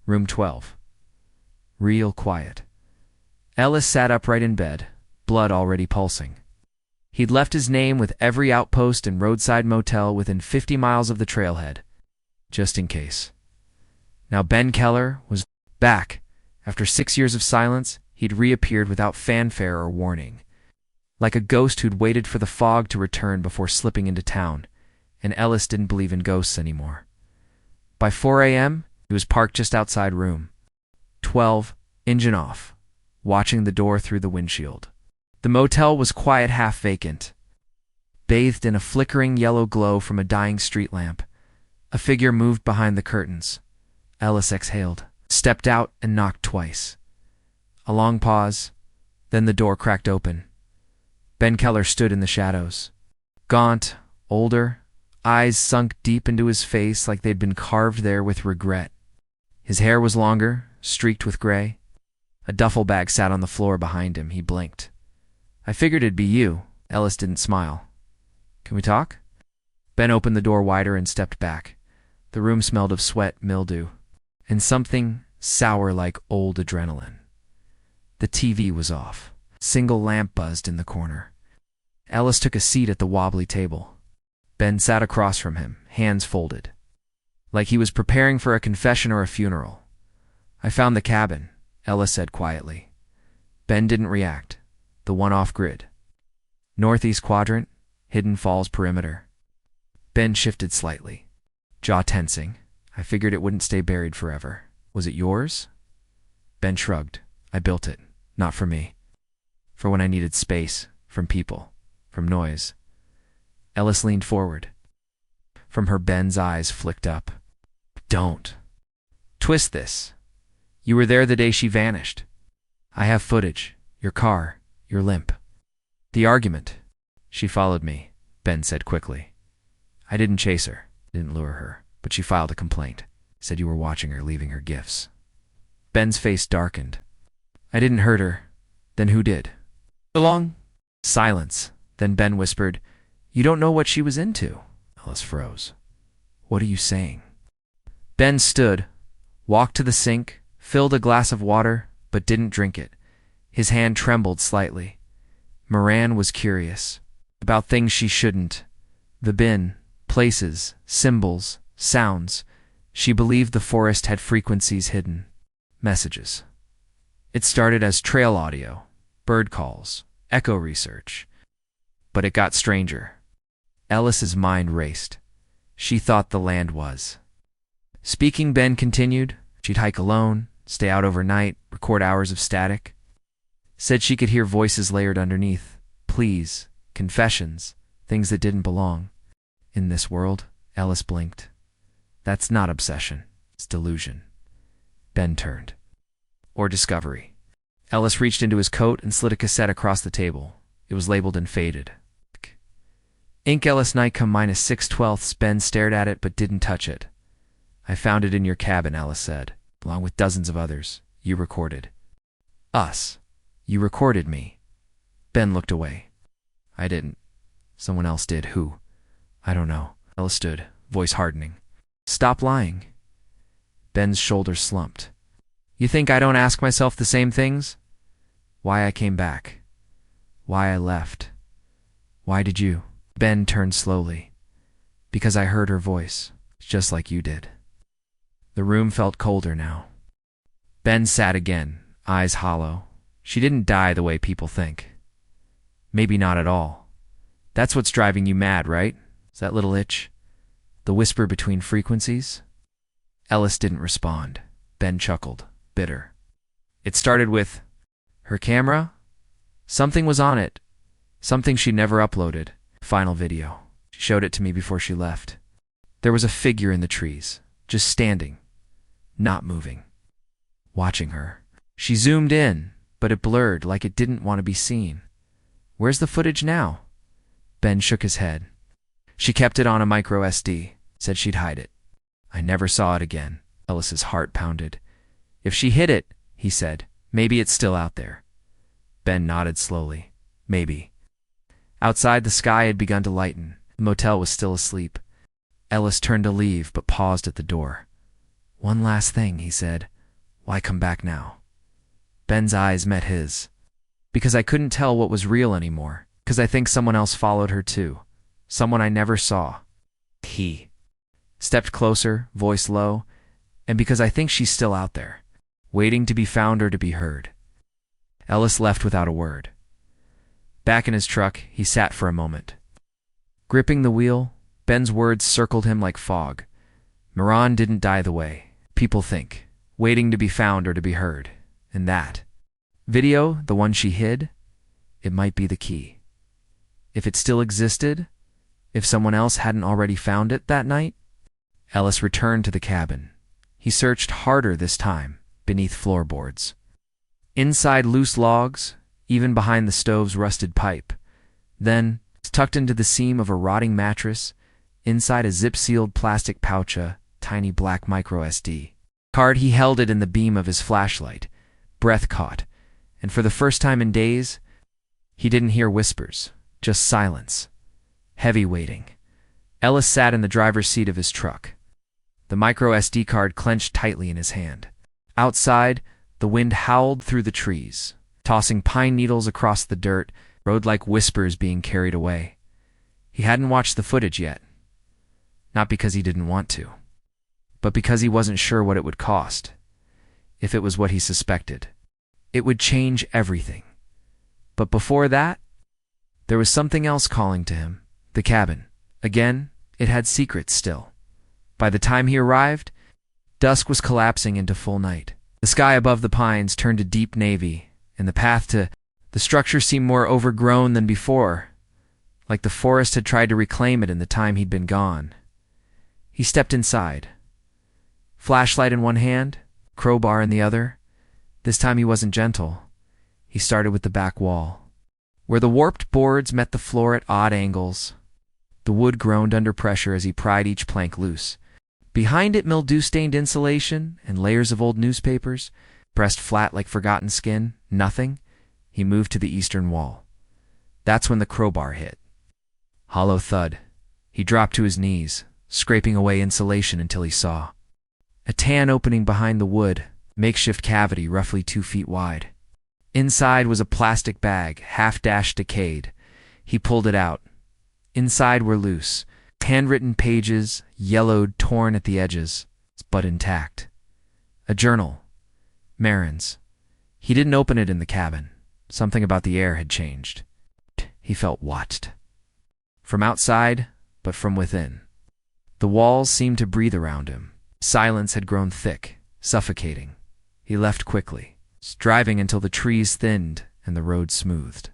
[SPEAKER 1] Room 12. Real quiet. Ellis sat upright in bed, blood already pulsing. He'd left his name with every outpost and roadside motel within 50 miles of the trailhead, just in case. Now Ben Keller was back. After 6 years of silence, he'd reappeared without fanfare or warning. Like a ghost who'd waited for the fog to return before slipping into town, and Ellis didn't believe in ghosts anymore. By 4 a.m., he was parked just outside room 12, engine off, watching the door through the windshield. The motel was quiet, half vacant. Bathed in a flickering yellow glow from a dying street lamp, a figure moved behind the curtains. Ellis exhaled, stepped out, and knocked twice. A long pause, then the door cracked open. Ben Keller stood in the shadows. Gaunt, older, eyes sunk deep into his face like they'd been carved there with regret. His hair was longer, streaked with gray. A duffel bag sat on the floor behind him. He blinked. "I figured it'd be you." Ellis didn't smile. "Can we talk?" Ben opened the door wider and stepped back. The room smelled of sweat, mildew, and something sour like old adrenaline. The TV was off. Single lamp buzzed in the corner. Ellis took a seat at the wobbly table. Ben sat across from him, hands folded, like he was preparing for a confession or a funeral. "I found the cabin," Ellis said quietly. Ben didn't react. The one off grid. Northeast quadrant, Hidden Falls perimeter. Ben shifted slightly, jaw tensing. "I figured it wouldn't stay buried forever. Was it yours?" Ben shrugged. "I built it. Not for me. For when I needed space, from people, from noise." Ellis leaned forward. From her, Ben's eyes flicked up. "Don't. Twist this. You were there the day she vanished. I have footage. Your car. Your limp. The argument. She followed me," Ben said quickly. "I didn't chase her. Didn't lure her. But she filed a complaint. Said you were watching her, leaving her gifts." Ben's face darkened. "I didn't hurt her. Then who did?" "Along." Silence. Then Ben whispered, "You don't know what she was into." Ellis froze. "What are you saying?" Ben stood, walked to the sink, filled a glass of water, but didn't drink it. His hand trembled slightly. Moran was curious. About things she shouldn't. The bin, places, symbols, sounds. She believed the forest had frequencies hidden. Messages. It started as trail audio, bird calls, echo research. But it got stranger. Ellis's mind raced. She thought the land was. Speaking, Ben continued. She'd hike alone, stay out overnight, record hours of static. Said she could hear voices layered underneath. Pleas, confessions, things that didn't belong. In this world, Ellis blinked. That's not obsession. It's delusion. Ben turned. Or discovery. Ellis reached into his coat and slid a cassette across the table. It was labeled and faded. Ink Ellis Nightcome -6/12. Ben stared at it but didn't touch it. I found it in your cabin, Ellis said, along with dozens of others. You recorded. Us. You recorded me. Ben looked away. I didn't. Someone else did. Who? I don't know. Ellis stood, voice hardening. Stop lying. Ben's shoulders slumped. You think I don't ask myself the same things? Why I came back. Why I left. Why did you? Ben turned slowly. Because I heard her voice, just like you did. The room felt colder now. Ben sat again, eyes hollow. She didn't die the way people think. Maybe not at all. That's what's driving you mad, right? Is that little itch? The whisper between frequencies? Ellis didn't respond. Ben chuckled, bitter. It started with, her camera? Something was on it. Something she never uploaded. Final video. She showed it to me before she left. There was a figure in the trees, just standing, not moving, watching her. She zoomed in, but it blurred like it didn't want to be seen. Where's the footage now? Ben shook his head. She kept it on a micro SD, said she'd hide it. I never saw it again. Ellis's heart pounded. If she hid it, he said, maybe it's still out there. Ben nodded slowly. Maybe. Outside, the sky had begun to lighten. The motel was still asleep. Ellis turned to leave, but paused at the door. One last thing, he said. Why come back now? Ben's eyes met his. Because I couldn't tell what was real anymore. Because I think someone else followed her too. Someone I never saw. He stepped closer, voice low, and because I think she's still out there, waiting to be found or to be heard. Ellis left without a word. Back in his truck, he sat for a moment. Gripping the wheel, Ben's words circled him like fog. Miran didn't die the way people think, waiting to be found or to be heard. And that video, the one she hid, it might be the key. If it still existed, if someone else hadn't already found it that night. Ellis returned to the cabin. He searched harder this time, beneath floorboards. Inside loose logs, even behind the stove's rusted pipe. Then, tucked into the seam of a rotting mattress, inside a zip-sealed plastic pouch, a tiny black micro SD card. He held it in the beam of his flashlight, breath caught, and for the first time in days, he didn't hear whispers, just silence. Heavy waiting. Ellis sat in the driver's seat of his truck. The micro SD card clenched tightly in his hand. Outside, the wind howled through the trees, tossing pine needles across the dirt, road like whispers being carried away. He hadn't watched the footage yet. Not because he didn't want to, but because he wasn't sure what it would cost. If it was what he suspected, it would change everything. But before that, there was something else calling to him. The cabin. Again, it had secrets still. By the time he arrived, dusk was collapsing into full night. The sky above the pines turned to deep navy, and the path to the structure seemed more overgrown than before, like the forest had tried to reclaim it in the time he'd been gone. He stepped inside. Flashlight in one hand, crowbar in the other. This time he wasn't gentle. He started with the back wall. Where the warped boards met the floor at odd angles, the wood groaned under pressure as he pried each plank loose. Behind it, mildew-stained insulation and layers of old newspapers, pressed flat like forgotten skin, nothing. He moved to the eastern wall. That's when the crowbar hit. Hollow thud. He dropped to his knees, scraping away insulation until he saw a tan opening behind the wood, makeshift cavity roughly 2 feet wide. Inside was a plastic bag, half-dashed decayed. He pulled it out. Inside were loose, handwritten pages, yellowed, torn at the edges, but intact. A journal. Marin's. He didn't open it in the cabin. Something about the air had changed. He felt watched. From outside, but from within. The walls seemed to breathe around him. Silence had grown thick, suffocating. He left quickly, driving until the trees thinned and the road smoothed.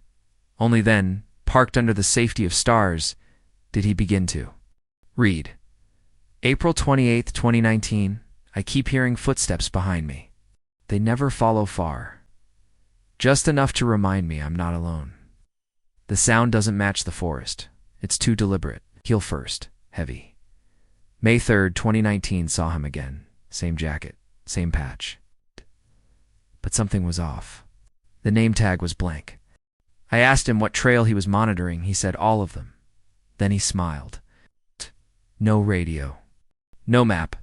[SPEAKER 1] Only then, parked under the safety of stars, did he begin to Read. April 28th, 2019. I keep hearing footsteps behind me. They never follow far. Just enough to remind me I'm not alone. The sound doesn't match the forest. It's too deliberate. Heel first. Heavy. May 3rd, 2019. Saw him again. Same jacket. Same patch. But something was off. The name tag was blank. I asked him what trail he was monitoring. He said all of them. Then he smiled. No radio. No map.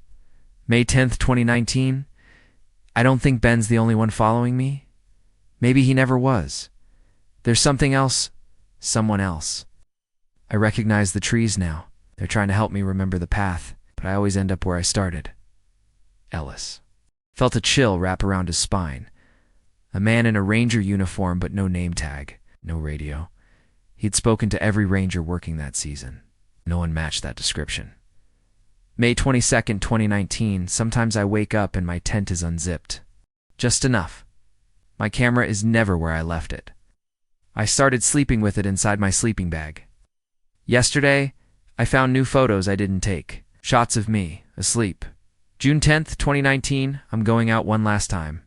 [SPEAKER 1] May 10th, 2019. I don't think Ben's the only one following me. Maybe he never was. There's something else. Someone else. I recognize the trees now. They're trying to help me remember the path, but I always end up where I started. Ellis. Felt a chill wrap around his spine. A man in a ranger uniform but no name tag, no radio. He'd spoken to every ranger working that season. No one matched that description. May 22nd, 2019. Sometimes I wake up and my tent is unzipped. Just enough. My camera is never where I left it. I started sleeping with it inside my sleeping bag. Yesterday, I found new photos I didn't take. Shots of me, asleep. June 10th, 2019. I'm going out one last time.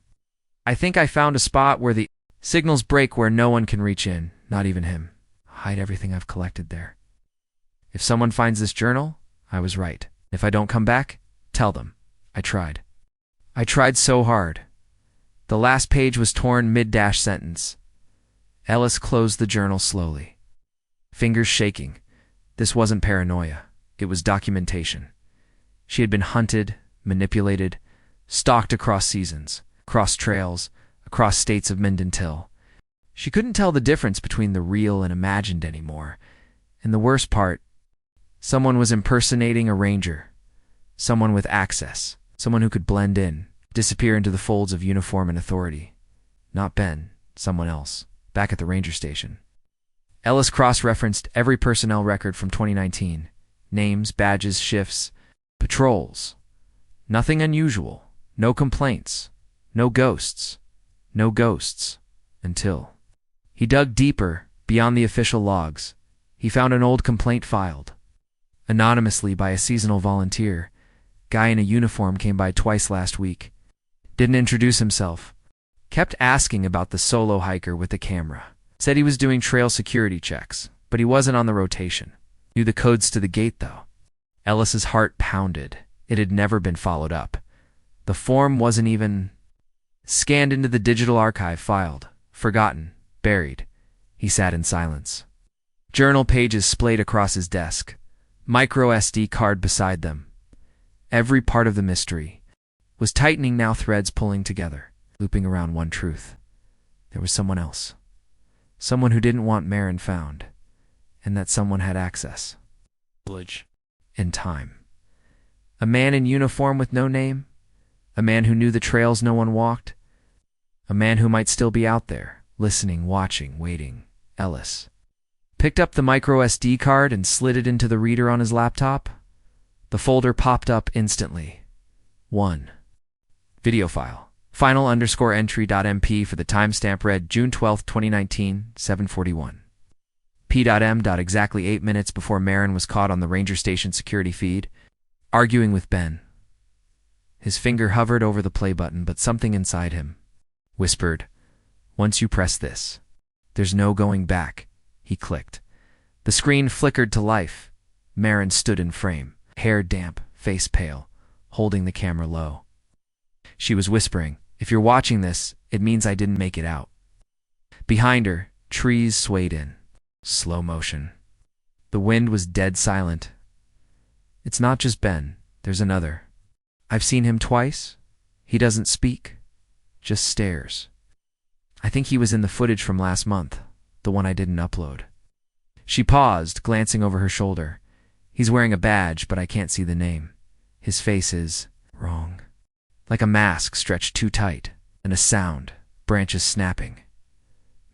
[SPEAKER 1] I think I found a spot where the signals break where no one can reach in, not even him. Hide everything I've collected there. If someone finds this journal, I was right. If I don't come back, tell them. I tried. I tried so hard. The last page was torn mid-sentence. Ellis closed the journal slowly. Fingers shaking. This wasn't paranoia. It was documentation. She had been hunted, manipulated, stalked across seasons, across trails, across states of Till. She couldn't tell the difference between the real and imagined anymore. And the worst part, someone was impersonating a ranger. Someone with access. Someone who could blend in, disappear into the folds of uniform and authority. Not Ben, someone else, back at the ranger station. Ellis cross-referenced every personnel record from 2019. Names, badges, shifts, patrols. Nothing unusual. No complaints. No ghosts. No ghosts. Until he dug deeper, beyond the official logs. He found an old complaint filed. Anonymously by a seasonal volunteer. Guy in a uniform came by twice last week. Didn't introduce himself. Kept asking about the solo hiker with the camera. Said he was doing trail security checks, but he wasn't on the rotation. Knew the codes to the gate, though. Ellis's heart pounded. It had never been followed up. The form wasn't even scanned into the digital archive, filed, forgotten, buried. He sat in silence. Journal pages splayed across his desk. Micro SD card beside them. Every part of the mystery was tightening now, threads pulling together, looping around one truth. There was someone else. Someone who didn't want Marin found, and that someone had access. Village. And time. A man in uniform with no name. A man who knew the trails no one walked. A man who might still be out there, listening, watching, waiting. Ellis picked up the micro SD card and slid it into the reader on his laptop. The folder popped up instantly. 1. Video file. Final_entry.mp for the timestamp read June 12, 2019, 7:41. P.M. Exactly 8 minutes before Marin was caught on the ranger station security feed, arguing with Ben. His finger hovered over the play button, but something inside him whispered, "Once you press this, there's no going back." He clicked. The screen flickered to life. Marin stood in frame, hair damp, face pale, holding the camera low. She was whispering, "If you're watching this, it means I didn't make it out." Behind her, trees swayed in. Slow motion. The wind was dead silent. "It's not just Ben. There's another. I've seen him twice. He doesn't speak. Just stares. I think he was in the footage from last month, the one I didn't upload." She paused, glancing over her shoulder. "He's wearing a badge, but I can't see the name. His face is wrong. Like a mask stretched too tight, and a sound, branches snapping."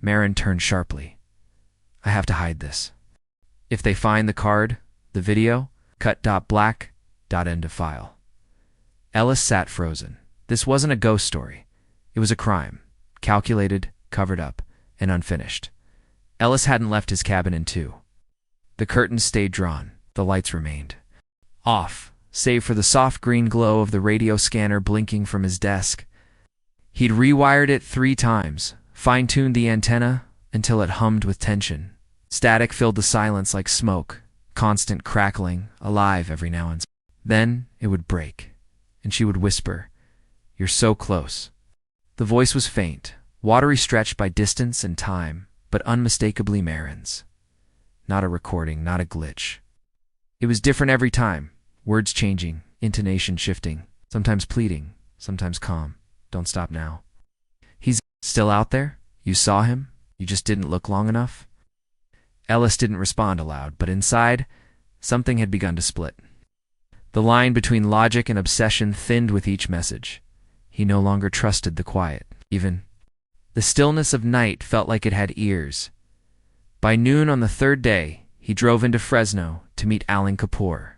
[SPEAKER 1] Marin turned sharply. "I have to hide this. If they find the card, the video, cut.black.end of file." Ellis sat frozen. This wasn't a ghost story. It was a crime. Calculated, covered up, and unfinished. Ellis hadn't left his cabin in 2. The curtains stayed drawn. The lights remained. Off, save for the soft green glow of the radio scanner blinking from his desk. He'd rewired it 3 times, fine-tuned the antenna until it hummed with tension. Static filled the silence like smoke, constant crackling, alive every now and then. It would break, and she would whisper, "You're so close." The voice was faint, watery, stretched by distance and time, but unmistakably Marin's. Not a recording, not a glitch. It was different every time, words changing, intonation shifting, sometimes pleading, sometimes calm. "Don't stop now." "He's still out there? You saw him? You just didn't look long enough?" Ellis didn't respond aloud, but inside, something had begun to split. The line between logic and obsession thinned with each message. He no longer trusted the quiet. Even the stillness of night felt like it had ears. By noon on the 3rd day, he drove into Fresno to meet Alan Kapoor,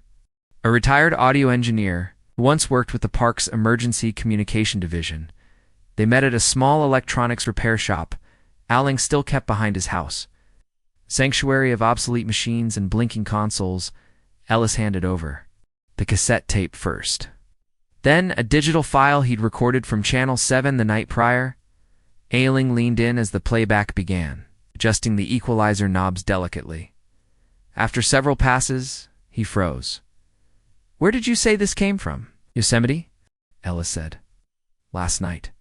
[SPEAKER 1] a retired audio engineer who once worked with the park's emergency communication division. They met at a small electronics repair shop Alan still kept behind his house. Sanctuary of obsolete machines and blinking consoles, Ellis handed over the cassette tape first. Then a digital file he'd recorded from Channel 7 the night prior. Ailing leaned in as the playback began, adjusting the equalizer knobs delicately. After several passes, he froze. "Where did you say this came from? Yosemite?" Ellis said. "Last night."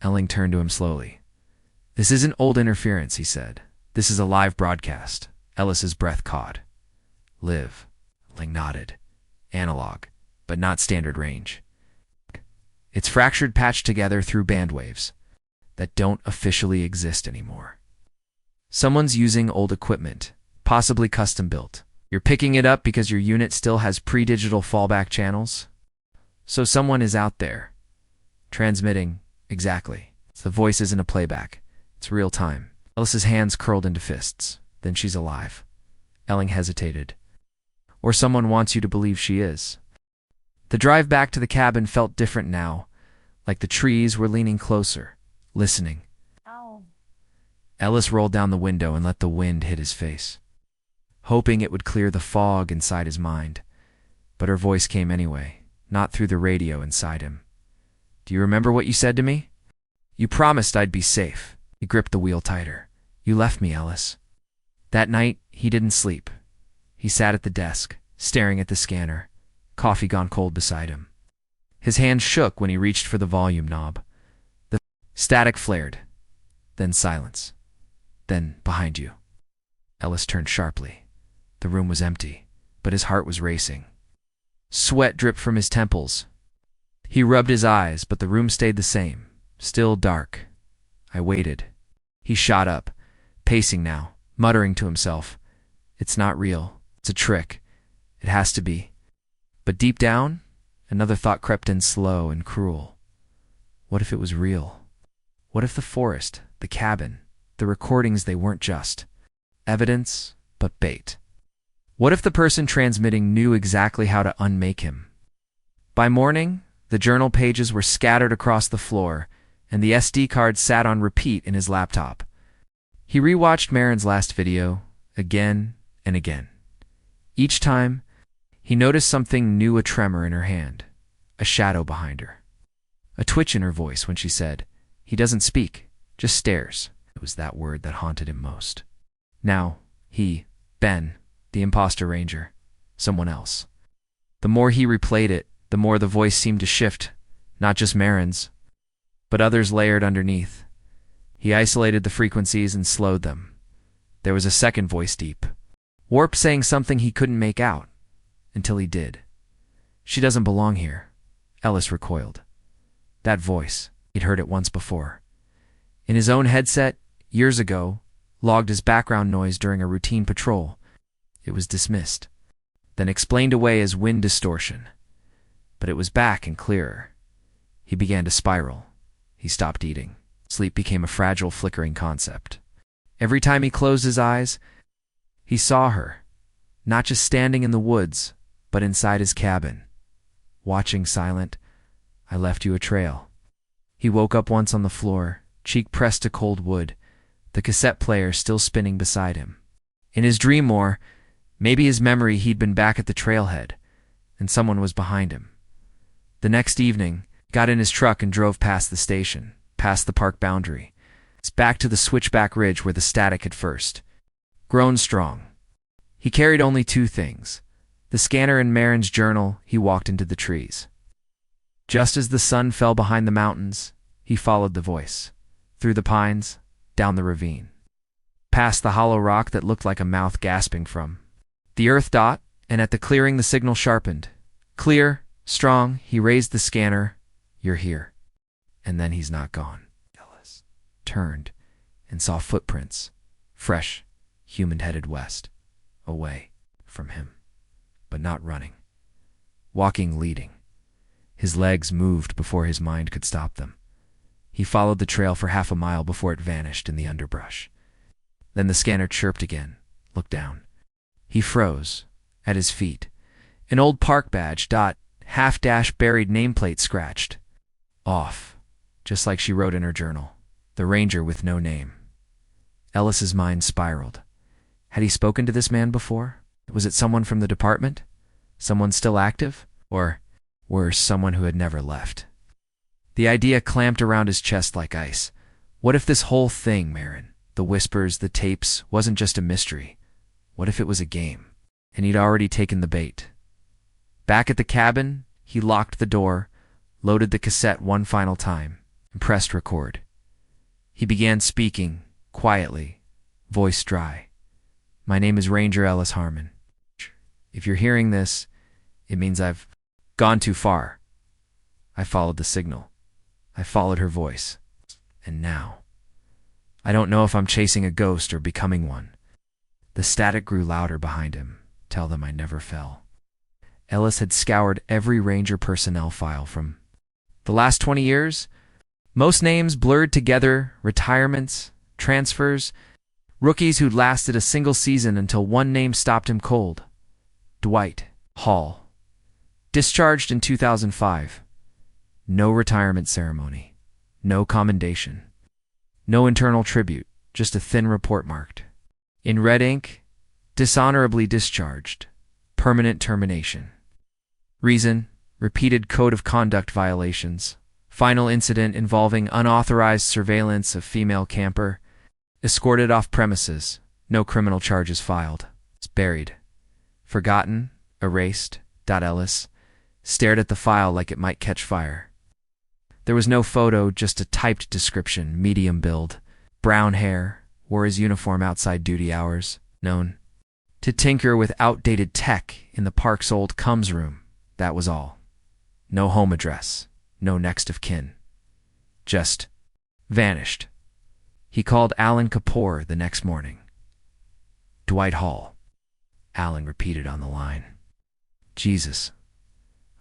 [SPEAKER 1] Elling turned to him slowly. "This isn't old interference," he said. "This is a live broadcast." Ellis's breath caught. "Live." Elling nodded. "Analog, but not standard range. It's fractured, patched together through band waves that don't officially exist anymore. Someone's using old equipment, possibly custom-built. You're picking it up because your unit still has pre-digital fallback channels? So someone is out there, transmitting, exactly. The voice isn't a playback. It's real time." Ellis's hands curled into fists. "Then she's alive." Elling hesitated. "Or someone wants you to believe she is." The drive back to the cabin felt different now, like the trees were leaning closer, listening.
[SPEAKER 2] Ow.
[SPEAKER 1] Ellis rolled down the window and let the wind hit his face, hoping it would clear the fog inside his mind. But her voice came anyway, not through the radio inside him. "Do you remember what you said to me? You promised I'd be safe." He gripped the wheel tighter. "You left me, Ellis." That night, he didn't sleep. He sat at the desk, staring at the scanner, coffee gone cold beside him. His hand shook when he reached for the volume knob. The static flared, then silence, then behind you. Ellis turned sharply. The room was empty, but his heart was racing. Sweat dripped from his temples. He rubbed his eyes, but the room stayed the same, still dark. I waited. He shot up, pacing now, muttering to himself, "It's not real. It's a trick. It has to be." But deep down, another thought crept in, slow and cruel. What if it was real? What if the forest, the cabin, the recordings, they weren't just evidence, but bait? What if the person transmitting knew exactly how to unmake him? By morning, the journal pages were scattered across the floor, and the SD card sat on repeat in his laptop. He rewatched Marin's last video again and again. Each time, he noticed something new, a tremor in her hand, a shadow behind her, a twitch in her voice when she said, "He doesn't speak, just stares." It was that word that haunted him most. Now, Ben, the imposter ranger, someone else. The more he replayed it, the more the voice seemed to shift, not just Marin's, but others layered underneath. He isolated the frequencies and slowed them. There was a second voice deep, warped, saying something he couldn't make out, until he did. "She doesn't belong here." Ellis recoiled. That voice, he'd heard it once before. In his own headset, years ago, logged as background noise during a routine patrol. It was dismissed, then explained away as wind distortion. But it was back and clearer. He began to spiral. He stopped eating. Sleep became a fragile, flickering concept. Every time he closed his eyes, he saw her, not just standing in the woods, but inside his cabin, watching silent. "I left you a trail." He woke up once on the floor, cheek pressed to cold wood, the cassette player still spinning beside him. In his dream, or maybe his memory, he'd been back at the trailhead, and someone was behind him. The next evening, got in his truck and drove past the station, past the park boundary. It's back to the switchback ridge where the static had first grown strong. He carried only two things: the scanner and Marin's journal. He walked into the trees. Just as the sun fell behind the mountains, he followed the voice. Through the pines, down the ravine. Past the hollow rock that looked like a mouth gasping from the earth dot, and at the clearing the signal sharpened. Clear, strong, he raised the scanner. You're here. And then he's not gone. Ellis turned and saw footprints, fresh, human-headed west, away from him, but not running. Walking, leading. His legs moved before his mind could stop them. He followed the trail for half a mile before it vanished in the underbrush. Then the scanner chirped again, looked down. He froze, at his feet. An old park badge, half-dash buried nameplate scratched. Off, just like she wrote in her journal. The ranger with no name. Ellis's mind spiraled. Had he spoken to this man before? Was it someone from the department? Someone still active? Or, worse, someone who had never left? The idea clamped around his chest like ice. What if this whole thing, Marin, the whispers, the tapes, wasn't just a mystery? What if it was a game, and he'd already taken the bait? Back at the cabin, he locked the door, loaded the cassette one final time, and pressed record. He began speaking, quietly, voice dry. My name is Ranger Ellis Harmon. If you're hearing this, it means I've gone too far. I followed the signal. I followed her voice. And now, I don't know if I'm chasing a ghost or becoming one. The static grew louder behind him. Tell them I never fell. Ellis had scoured every Ranger personnel file from the last 20 years. Most names blurred together, retirements, transfers, rookies who'd lasted a single season until one name stopped him cold. Dwight Hall. Discharged in 2005. No retirement ceremony. No commendation. No internal tribute, just a thin report marked. In red ink, dishonorably discharged. Permanent termination. Reason, repeated code of conduct violations. Final incident involving unauthorized surveillance of female camper. Escorted off premises. No criminal charges filed. It's buried. Forgotten, erased. Ellis stared at the file like it might catch fire. There was no photo, just a typed description, medium build, brown hair, wore his uniform outside duty hours, known to tinker with outdated tech in the park's old comms room. That was all. No home address, no next of kin. Just vanished. He called Alan Kapoor the next morning. Dwight Hall. Alan repeated on the line. Jesus.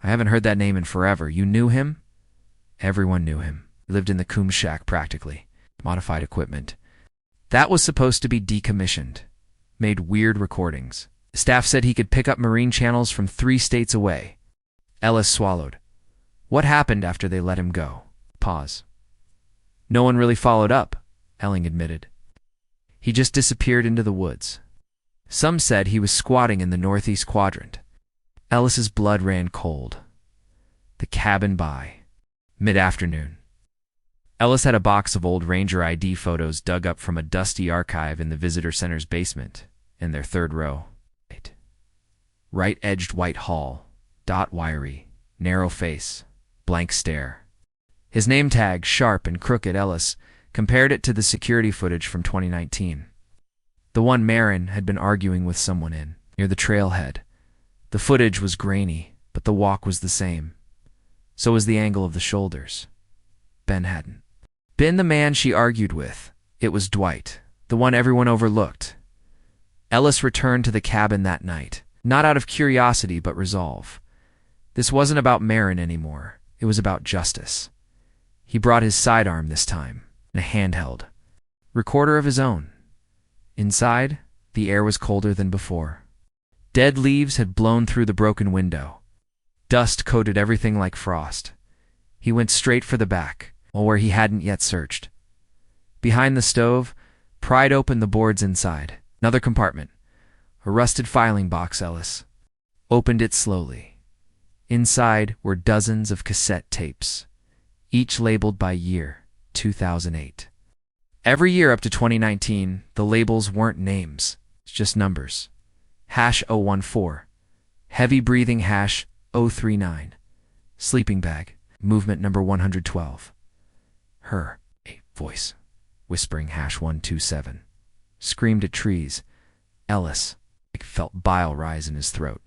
[SPEAKER 1] I haven't heard that name in forever. You knew him? Everyone knew him. He lived in the Coom Shack practically. Modified equipment. That was supposed to be decommissioned. Made weird recordings. Staff said he could pick up marine channels from 3 states away. Ellis swallowed. What happened after they let him go? Pause. No one really followed up, Elling admitted. He just disappeared into the woods. Some said he was squatting in the northeast quadrant. Ellis's blood ran cold. The cabin by. Mid-afternoon. Ellis had a box of old Ranger ID photos dug up from a dusty archive in the visitor center's basement, in their third row. Right-edged white Hall, wiry, narrow face, blank stare. His name tag, sharp and crooked. Ellis compared it to the security footage from 2019. The one Marin had been arguing with someone in, near the trailhead. The footage was grainy, but the walk was the same. So was the angle of the shoulders. Ben hadn't been the man she argued with. It was Dwight, the one everyone overlooked. Ellis returned to the cabin that night, not out of curiosity but resolve. This wasn't about Marin anymore. It was about justice. He brought his sidearm this time, and a handheld recorder of his own. Inside, the air was colder than before. Dead leaves had blown through the broken window. Dust coated everything like frost. He went straight for the back, where he hadn't yet searched. Behind the stove, pried open the boards inside. Another compartment. A rusted filing box. Ellis opened it slowly. Inside were dozens of cassette tapes, each labeled by year, 2008. Every year up to 2019, the labels weren't names, just numbers. Hash 014, heavy breathing hash 039, sleeping bag, movement number 112. Her, a voice, whispering hash 127, screamed at trees. Ellis felt bile rise in his throat.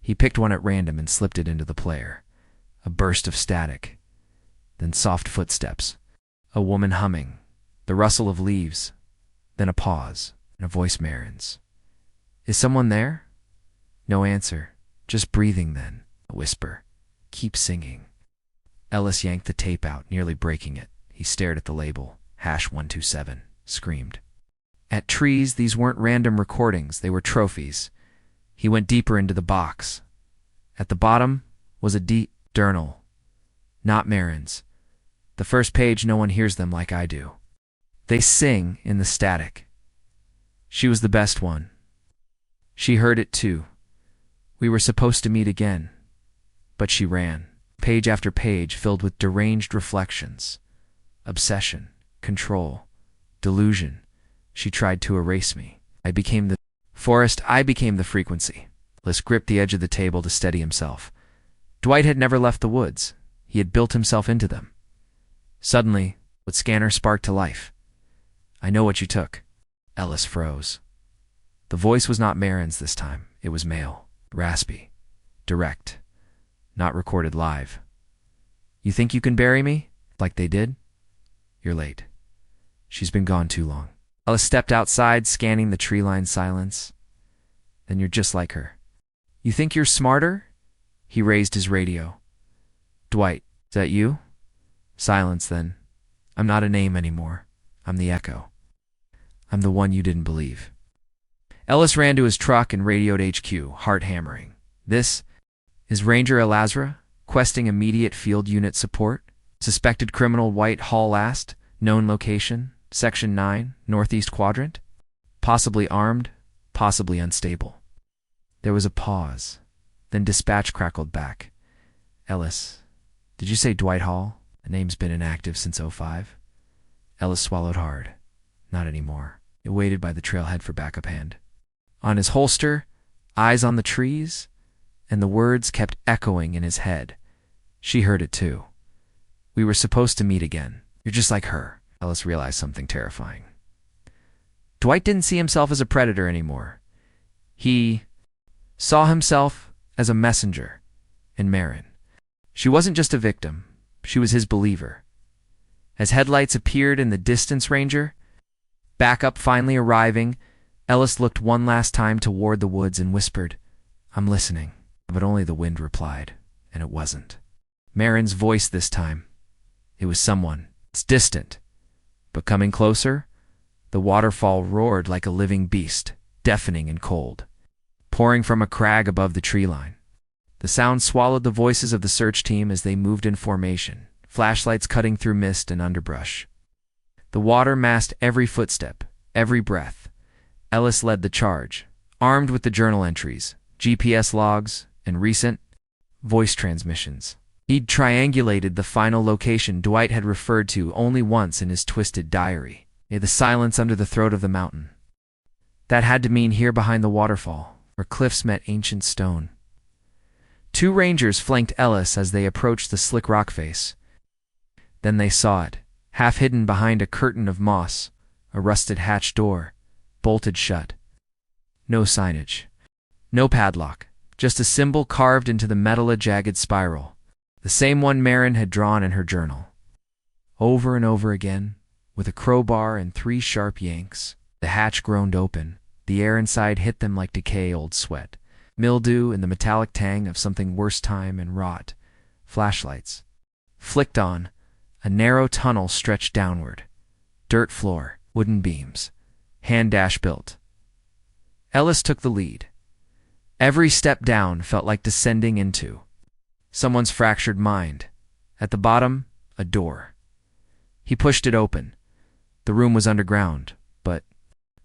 [SPEAKER 1] He picked one at random and slipped it into the player. A burst of static, then soft footsteps, a woman humming, the rustle of leaves, then a pause, and a voice Marin's. "Is someone there?" No answer, just breathing then, a whisper. "Keep singing." Ellis yanked the tape out, nearly breaking it. He stared at the label, hash 127, screamed. At trees, these weren't random recordings, they were trophies. He went deeper into the box. At the bottom was a deep journal. Not Marin's. The first page, no one hears them like I do. They sing in the static. She was the best one. She heard it too. We were supposed to meet again. But she ran, page after page filled with deranged reflections. Obsession, control, delusion. She tried to erase me. I became the frequency. Ellis gripped the edge of the table to steady himself. Dwight had never left the woods. He had built himself into them. Suddenly, the scanner sparked to life. "I know what you took." Ellis froze. The voice was not Marin's this time. It was male, raspy, direct, not recorded live. "You think you can bury me? Like they did? You're late. She's been gone too long." Ellis stepped outside, scanning the tree-lined silence. "Then you're just like her. You think you're smarter?" He raised his radio. "Dwight, is that you?" Silence then. "I'm not a name anymore. I'm the echo. I'm the one you didn't believe." Ellis ran to his truck and radioed HQ, heart hammering. "This is Ranger Elazra, questing immediate field unit support. Suspected criminal White Hall last, known location, Section 9, Northeast Quadrant. Possibly armed, possibly unstable." There was a pause. Then dispatch crackled back. "Ellis, did you say Dwight Hall? The name's been inactive since '05. Ellis swallowed hard. Not anymore. He waited by the trailhead for backup hand. On his holster, eyes on the trees, and the words kept echoing in his head. She heard it too. "We were supposed to meet again. You're just like her." Ellis realized something terrifying. Dwight didn't see himself as a predator anymore. He saw himself as a messenger in Marin. She wasn't just a victim. She was his believer. As headlights appeared in the distance, Ranger, backup finally arriving, Ellis looked one last time toward the woods and whispered, "I'm listening." But only the wind replied, and it wasn't Marin's voice this time. It was someone. It's distant. But coming closer, the waterfall roared like a living beast, deafening and cold, pouring from a crag above the tree line. The sound swallowed the voices of the search team as they moved in formation, flashlights cutting through mist and underbrush. The water masked every footstep, every breath. Ellis led the charge, armed with the journal entries, GPS logs, and recent voice transmissions. He'd triangulated the final location Dwight had referred to only once in his twisted diary, the silence under the throat of the mountain. That had to mean here behind the waterfall, where cliffs met ancient stone. Two rangers flanked Ellis as they approached the slick rock face. Then they saw it, half hidden behind a curtain of moss, a rusted hatch door, bolted shut. No signage, no padlock, just a symbol carved into the metal, a jagged spiral. The same one Marin had drawn in her journal. Over and over again, with a crowbar and 3 sharp yanks, the hatch groaned open. The air inside hit them like decay-old sweat, mildew and the metallic tang of something worse time and rot. Flashlights flicked on. A narrow tunnel stretched downward. Dirt floor, wooden beams, hand dash built. Ellis took the lead. Every step down felt like descending into someone's fractured mind. At the bottom, a door. He pushed it open. The room was underground, but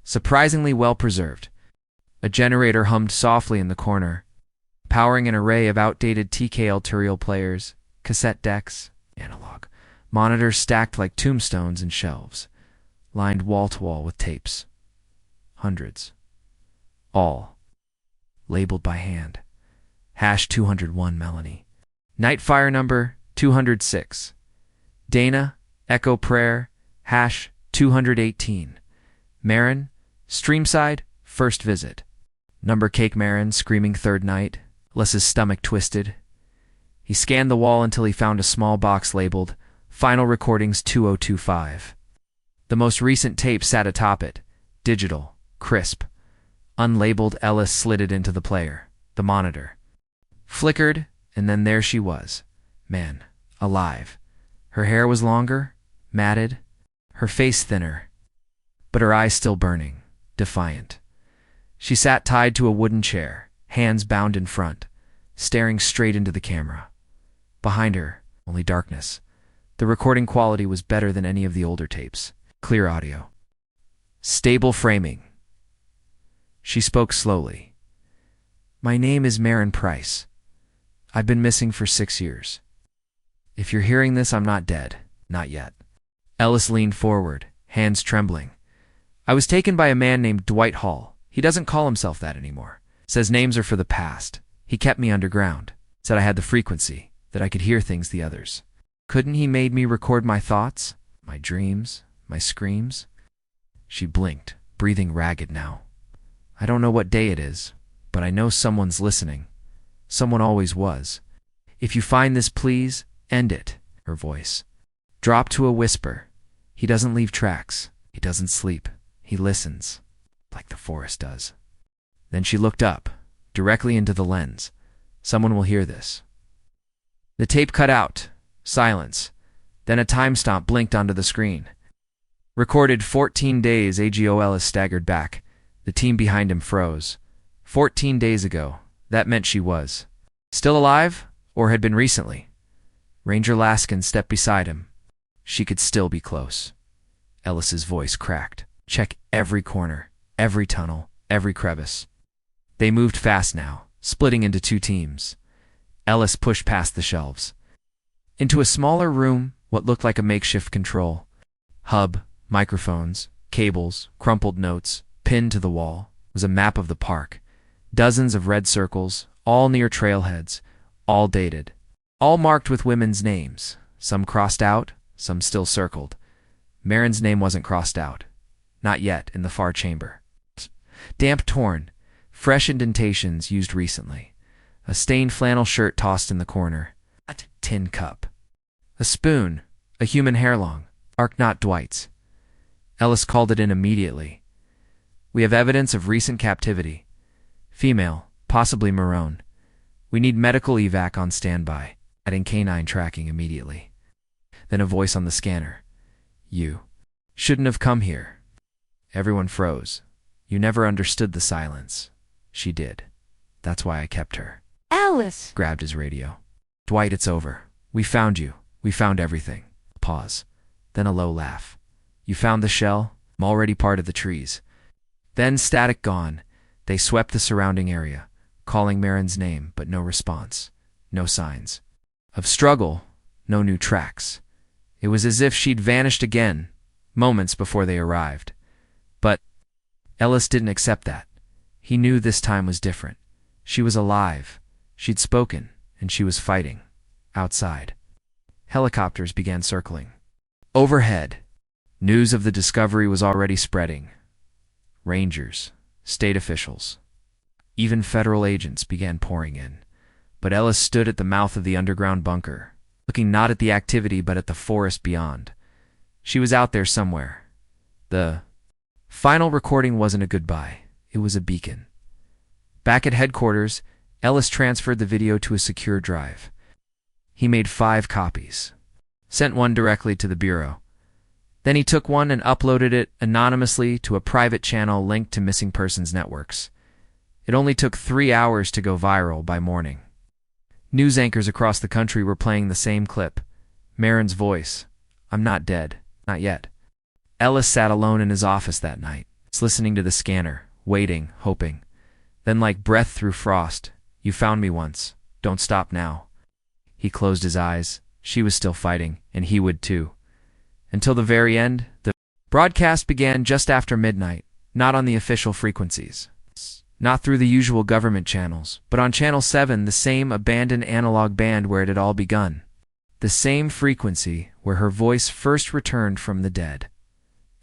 [SPEAKER 1] surprisingly well preserved. A generator hummed softly in the corner. powering an array of outdated TKL Turiel players, cassette decks, analog, monitors stacked like tombstones and shelves, lined wall-to-wall with tapes. Hundreds. All labeled by hand. #201 Melanie. Nightfire number 206. Dana, Echo Prayer, #218. Marin, Streamside, first visit. Number Cake Marin, screaming third night, Less's stomach twisted. He scanned the wall until he found a small box labeled Final Recordings 2025. The most recent tape sat atop it, digital, crisp. Unlabeled, Ellis slid it into the player, the monitor. Flickered, and then there she was. Man, alive. Her hair was longer, matted, her face thinner, but her eyes still burning, defiant. She sat tied to a wooden chair, hands bound in front, staring straight into the camera. Behind her, only darkness. The recording quality was better than any of the older tapes. Clear audio. Stable framing. She spoke slowly. My name is Marin Price. I've been missing for 6 years. If you're hearing this, I'm not dead. Not yet. Ellis leaned forward, hands trembling. I was taken by a man named Dwight Hall. He doesn't call himself that anymore. Says names are for the past. He kept me underground. Said I had the frequency, that I could hear things the others. Couldn't he made me record my thoughts, my dreams, my screams? She blinked, breathing ragged now. I don't know what day it is, but I know someone's listening. Someone always was. If you find this, please, end it, her voice. Drop to a whisper. He doesn't leave tracks. He doesn't sleep. He listens, like the forest does. Then she looked up, directly into the lens. Someone will hear this. The tape cut out. Silence. Then a time stamp blinked onto the screen. Recorded 14 days. AGO Ellis staggered back. The team behind him froze. 14 days ago. That meant she was still alive, or had been recently. Ranger Laskin stepped beside him. She could still be close. Ellis's voice cracked. Check every corner, every tunnel, every crevice. They moved fast now, splitting into 2 teams. Ellis pushed past the shelves. Into a smaller room, what looked like a makeshift control. Hub, microphones, cables, crumpled notes, pinned to the wall, was a map of the park. Dozens of red circles, all near trailheads, all dated. All marked with women's names, some crossed out, some still circled. Marin's name wasn't crossed out. Not yet, in the far chamber. Damp torn, fresh indentations used recently. A stained flannel shirt tossed in the corner. A tin cup. A spoon, a human hair long, arc not Dwight's. Ellis called it in immediately. We have evidence of recent captivity. Female, possibly Marone. We need medical evac on standby, adding canine tracking immediately. Then a voice on the scanner. You shouldn't have come here. Everyone froze. You never understood the silence. She did. That's why I kept her.
[SPEAKER 2] Alice!
[SPEAKER 1] Grabbed his radio. Dwight, it's over. We found you. We found everything. Pause. Then a low laugh. You found the shell? I'm already part of the trees. Then static gone. They swept the surrounding area, calling Marin's name, but no response. No signs. Of struggle, no new tracks. It was as if she'd vanished again, moments before they arrived. But Ellis didn't accept that. He knew this time was different. She was alive. She'd spoken, and she was fighting. Outside. Helicopters began circling. Overhead. News of the discovery was already spreading. Rangers, state officials, even federal agents began pouring in. But Ellis stood at the mouth of the underground bunker, looking not at the activity but at the forest beyond. She was out there somewhere. The final recording wasn't a goodbye. It was a beacon. Back at headquarters, Ellis transferred the video to a secure drive. He made 5 copies, sent one directly to the Bureau. Then he took one and uploaded it anonymously to a private channel linked to missing persons networks. It only took 3 hours to go viral by morning. News anchors across the country were playing the same clip. Marin's voice. I'm not dead. Not yet. Ellis sat alone in his office that night, listening to the scanner, waiting, hoping. Then like breath through frost, You found me once. Don't stop now. He closed his eyes. She was still fighting, and he would too. Until the very end, the broadcast began just after midnight, not on the official frequencies. Not through the usual government channels, but on Channel 7, the same abandoned analog band where it had all begun. The same frequency where her voice first returned from the dead.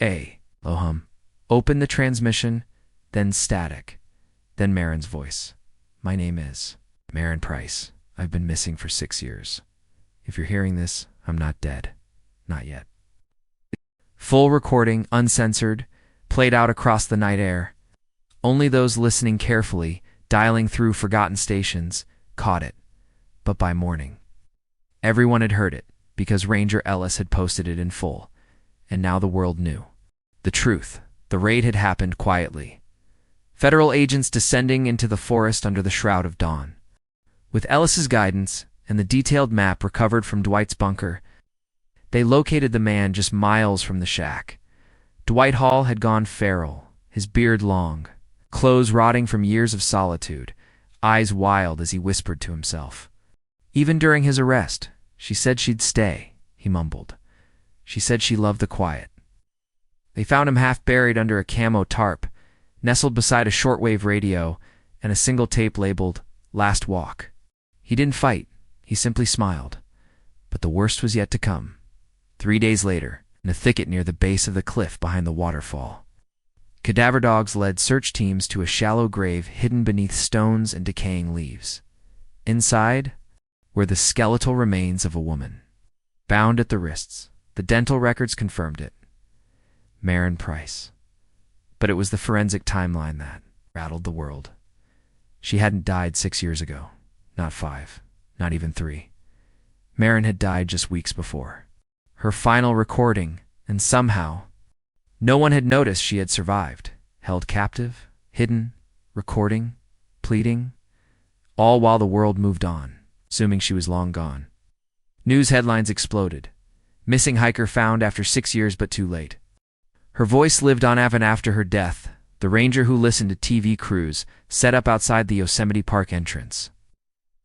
[SPEAKER 1] Lohum. Open the transmission, then static, then Marin's voice. My name is Marin Price. I've been missing for 6 years. If you're hearing this, I'm not dead. Not yet. Full recording, uncensored, played out across the night air. Only those listening carefully, dialing through forgotten stations, caught it. But by morning, everyone had heard it, because Ranger Ellis had posted it in full. And now the world knew. The truth. The raid had happened quietly. Federal agents descending into the forest under the shroud of dawn. With Ellis's guidance and the detailed map recovered from Dwight's bunker, they located the man just miles from the shack. Dwight Hall had gone feral, his beard long, clothes rotting from years of solitude, eyes wild as he whispered to himself. Even during his arrest, she said she'd stay, he mumbled. She said she loved the quiet. They found him half buried under a camo tarp, nestled beside a shortwave radio and a single tape labeled Last Walk. He didn't fight, he simply smiled. But the worst was yet to come. 3 days later, in a thicket near the base of the cliff behind the waterfall, cadaver dogs led search teams to a shallow grave hidden beneath stones and decaying leaves. Inside were the skeletal remains of a woman, bound at the wrists. The dental records confirmed it. Marin Price. But it was the forensic timeline that rattled the world. She hadn't died 6 years ago. Not 5. Not even 3. Marin had died just weeks before. Her final recording, and somehow, no one had noticed she had survived. Held captive, hidden, recording, pleading, all while the world moved on, assuming she was long gone. News headlines exploded. Missing hiker found after 6 years but too late. Her voice lived on even after her death, the ranger who listened to TV crews set up outside the Yosemite Park entrance.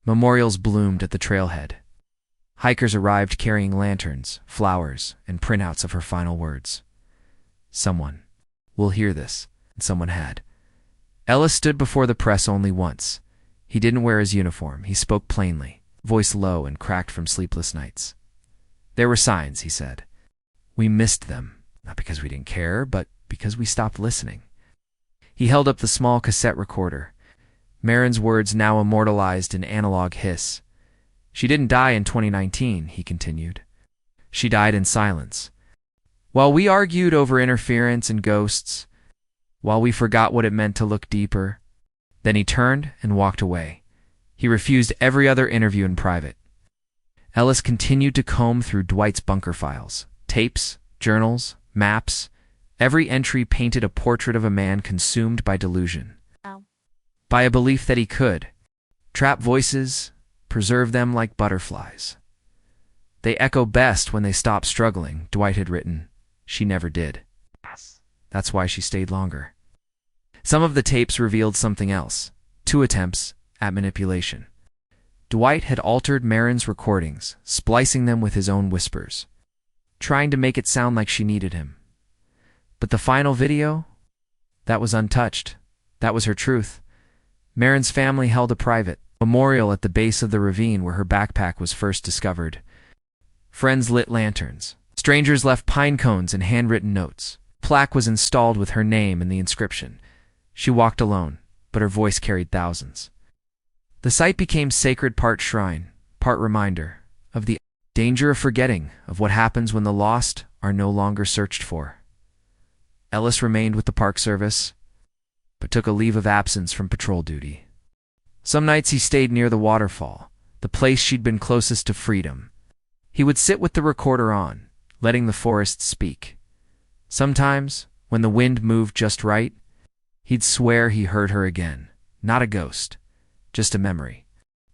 [SPEAKER 1] Memorials bloomed at the trailhead. Hikers arrived carrying lanterns, flowers, and printouts of her final words. Someone will hear this, and someone had. Ellis stood before the press only once. He didn't wear his uniform. He spoke plainly, voice low and cracked from sleepless nights. There were signs, he said. We missed them. Not because we didn't care, but because we stopped listening. He held up the small cassette recorder. Marin's words now immortalized in analog hiss. She didn't die in 2019, he continued. She died in silence. While we argued over interference and ghosts, while we forgot what it meant to look deeper, then he turned and walked away. He refused every other interview in private. Ellis continued to comb through Dwight's bunker files, tapes, journals, maps. Every entry painted a portrait of a man consumed by delusion. By a belief that he could trap voices, preserve them like butterflies. They echo best when they stop struggling, Dwight had written. She never did. That's why she stayed longer. Some of the tapes revealed something else. 2 attempts at manipulation. Dwight had altered Marin's recordings, splicing them with his own whispers, trying to make it sound like she needed him. But the final video? That was untouched. That was her truth. Marin's family held a private memorial at the base of the ravine where her backpack was first discovered. Friends lit lanterns. Strangers left pine cones and handwritten notes. Plaque was installed with her name and the inscription. She walked alone, but her voice carried thousands. The site became sacred, part shrine, part reminder of the danger of forgetting, of what happens when the lost are no longer searched for. Ellis remained with the Park Service, but took a leave of absence from patrol duty. Some nights he stayed near the waterfall, the place she'd been closest to freedom. He would sit with the recorder on, letting the forest speak. Sometimes, when the wind moved just right, he'd swear he heard her again. Not a ghost, just a memory.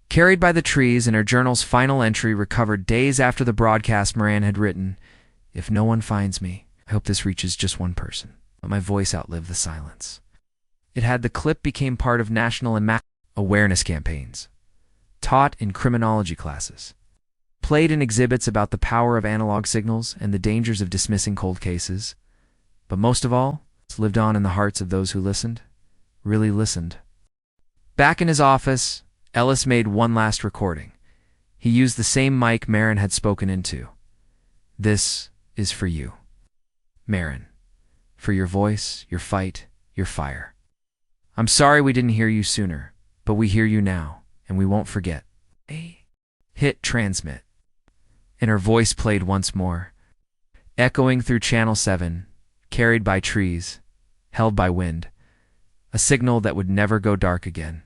[SPEAKER 1] Carried by the trees, in her journal's final entry recovered days after the broadcast, Moran had written, "If no one finds me, I hope this reaches just one person. But my voice outlived the silence." It had the clip became part of national and awareness campaigns, taught in criminology classes, played in exhibits about the power of analog signals and the dangers of dismissing cold cases, but most of all, it's lived on in the hearts of those who listened, really listened. Back in his office, Ellis made one last recording. He used the same mic Marin had spoken into. This is for you, Marin, for your voice, your fight, your fire. I'm sorry we didn't hear you sooner, but we hear you now, and we won't forget. Hit transmit. And her voice played once more, echoing through Channel 7, carried by trees, held by wind, a signal that would never go dark again.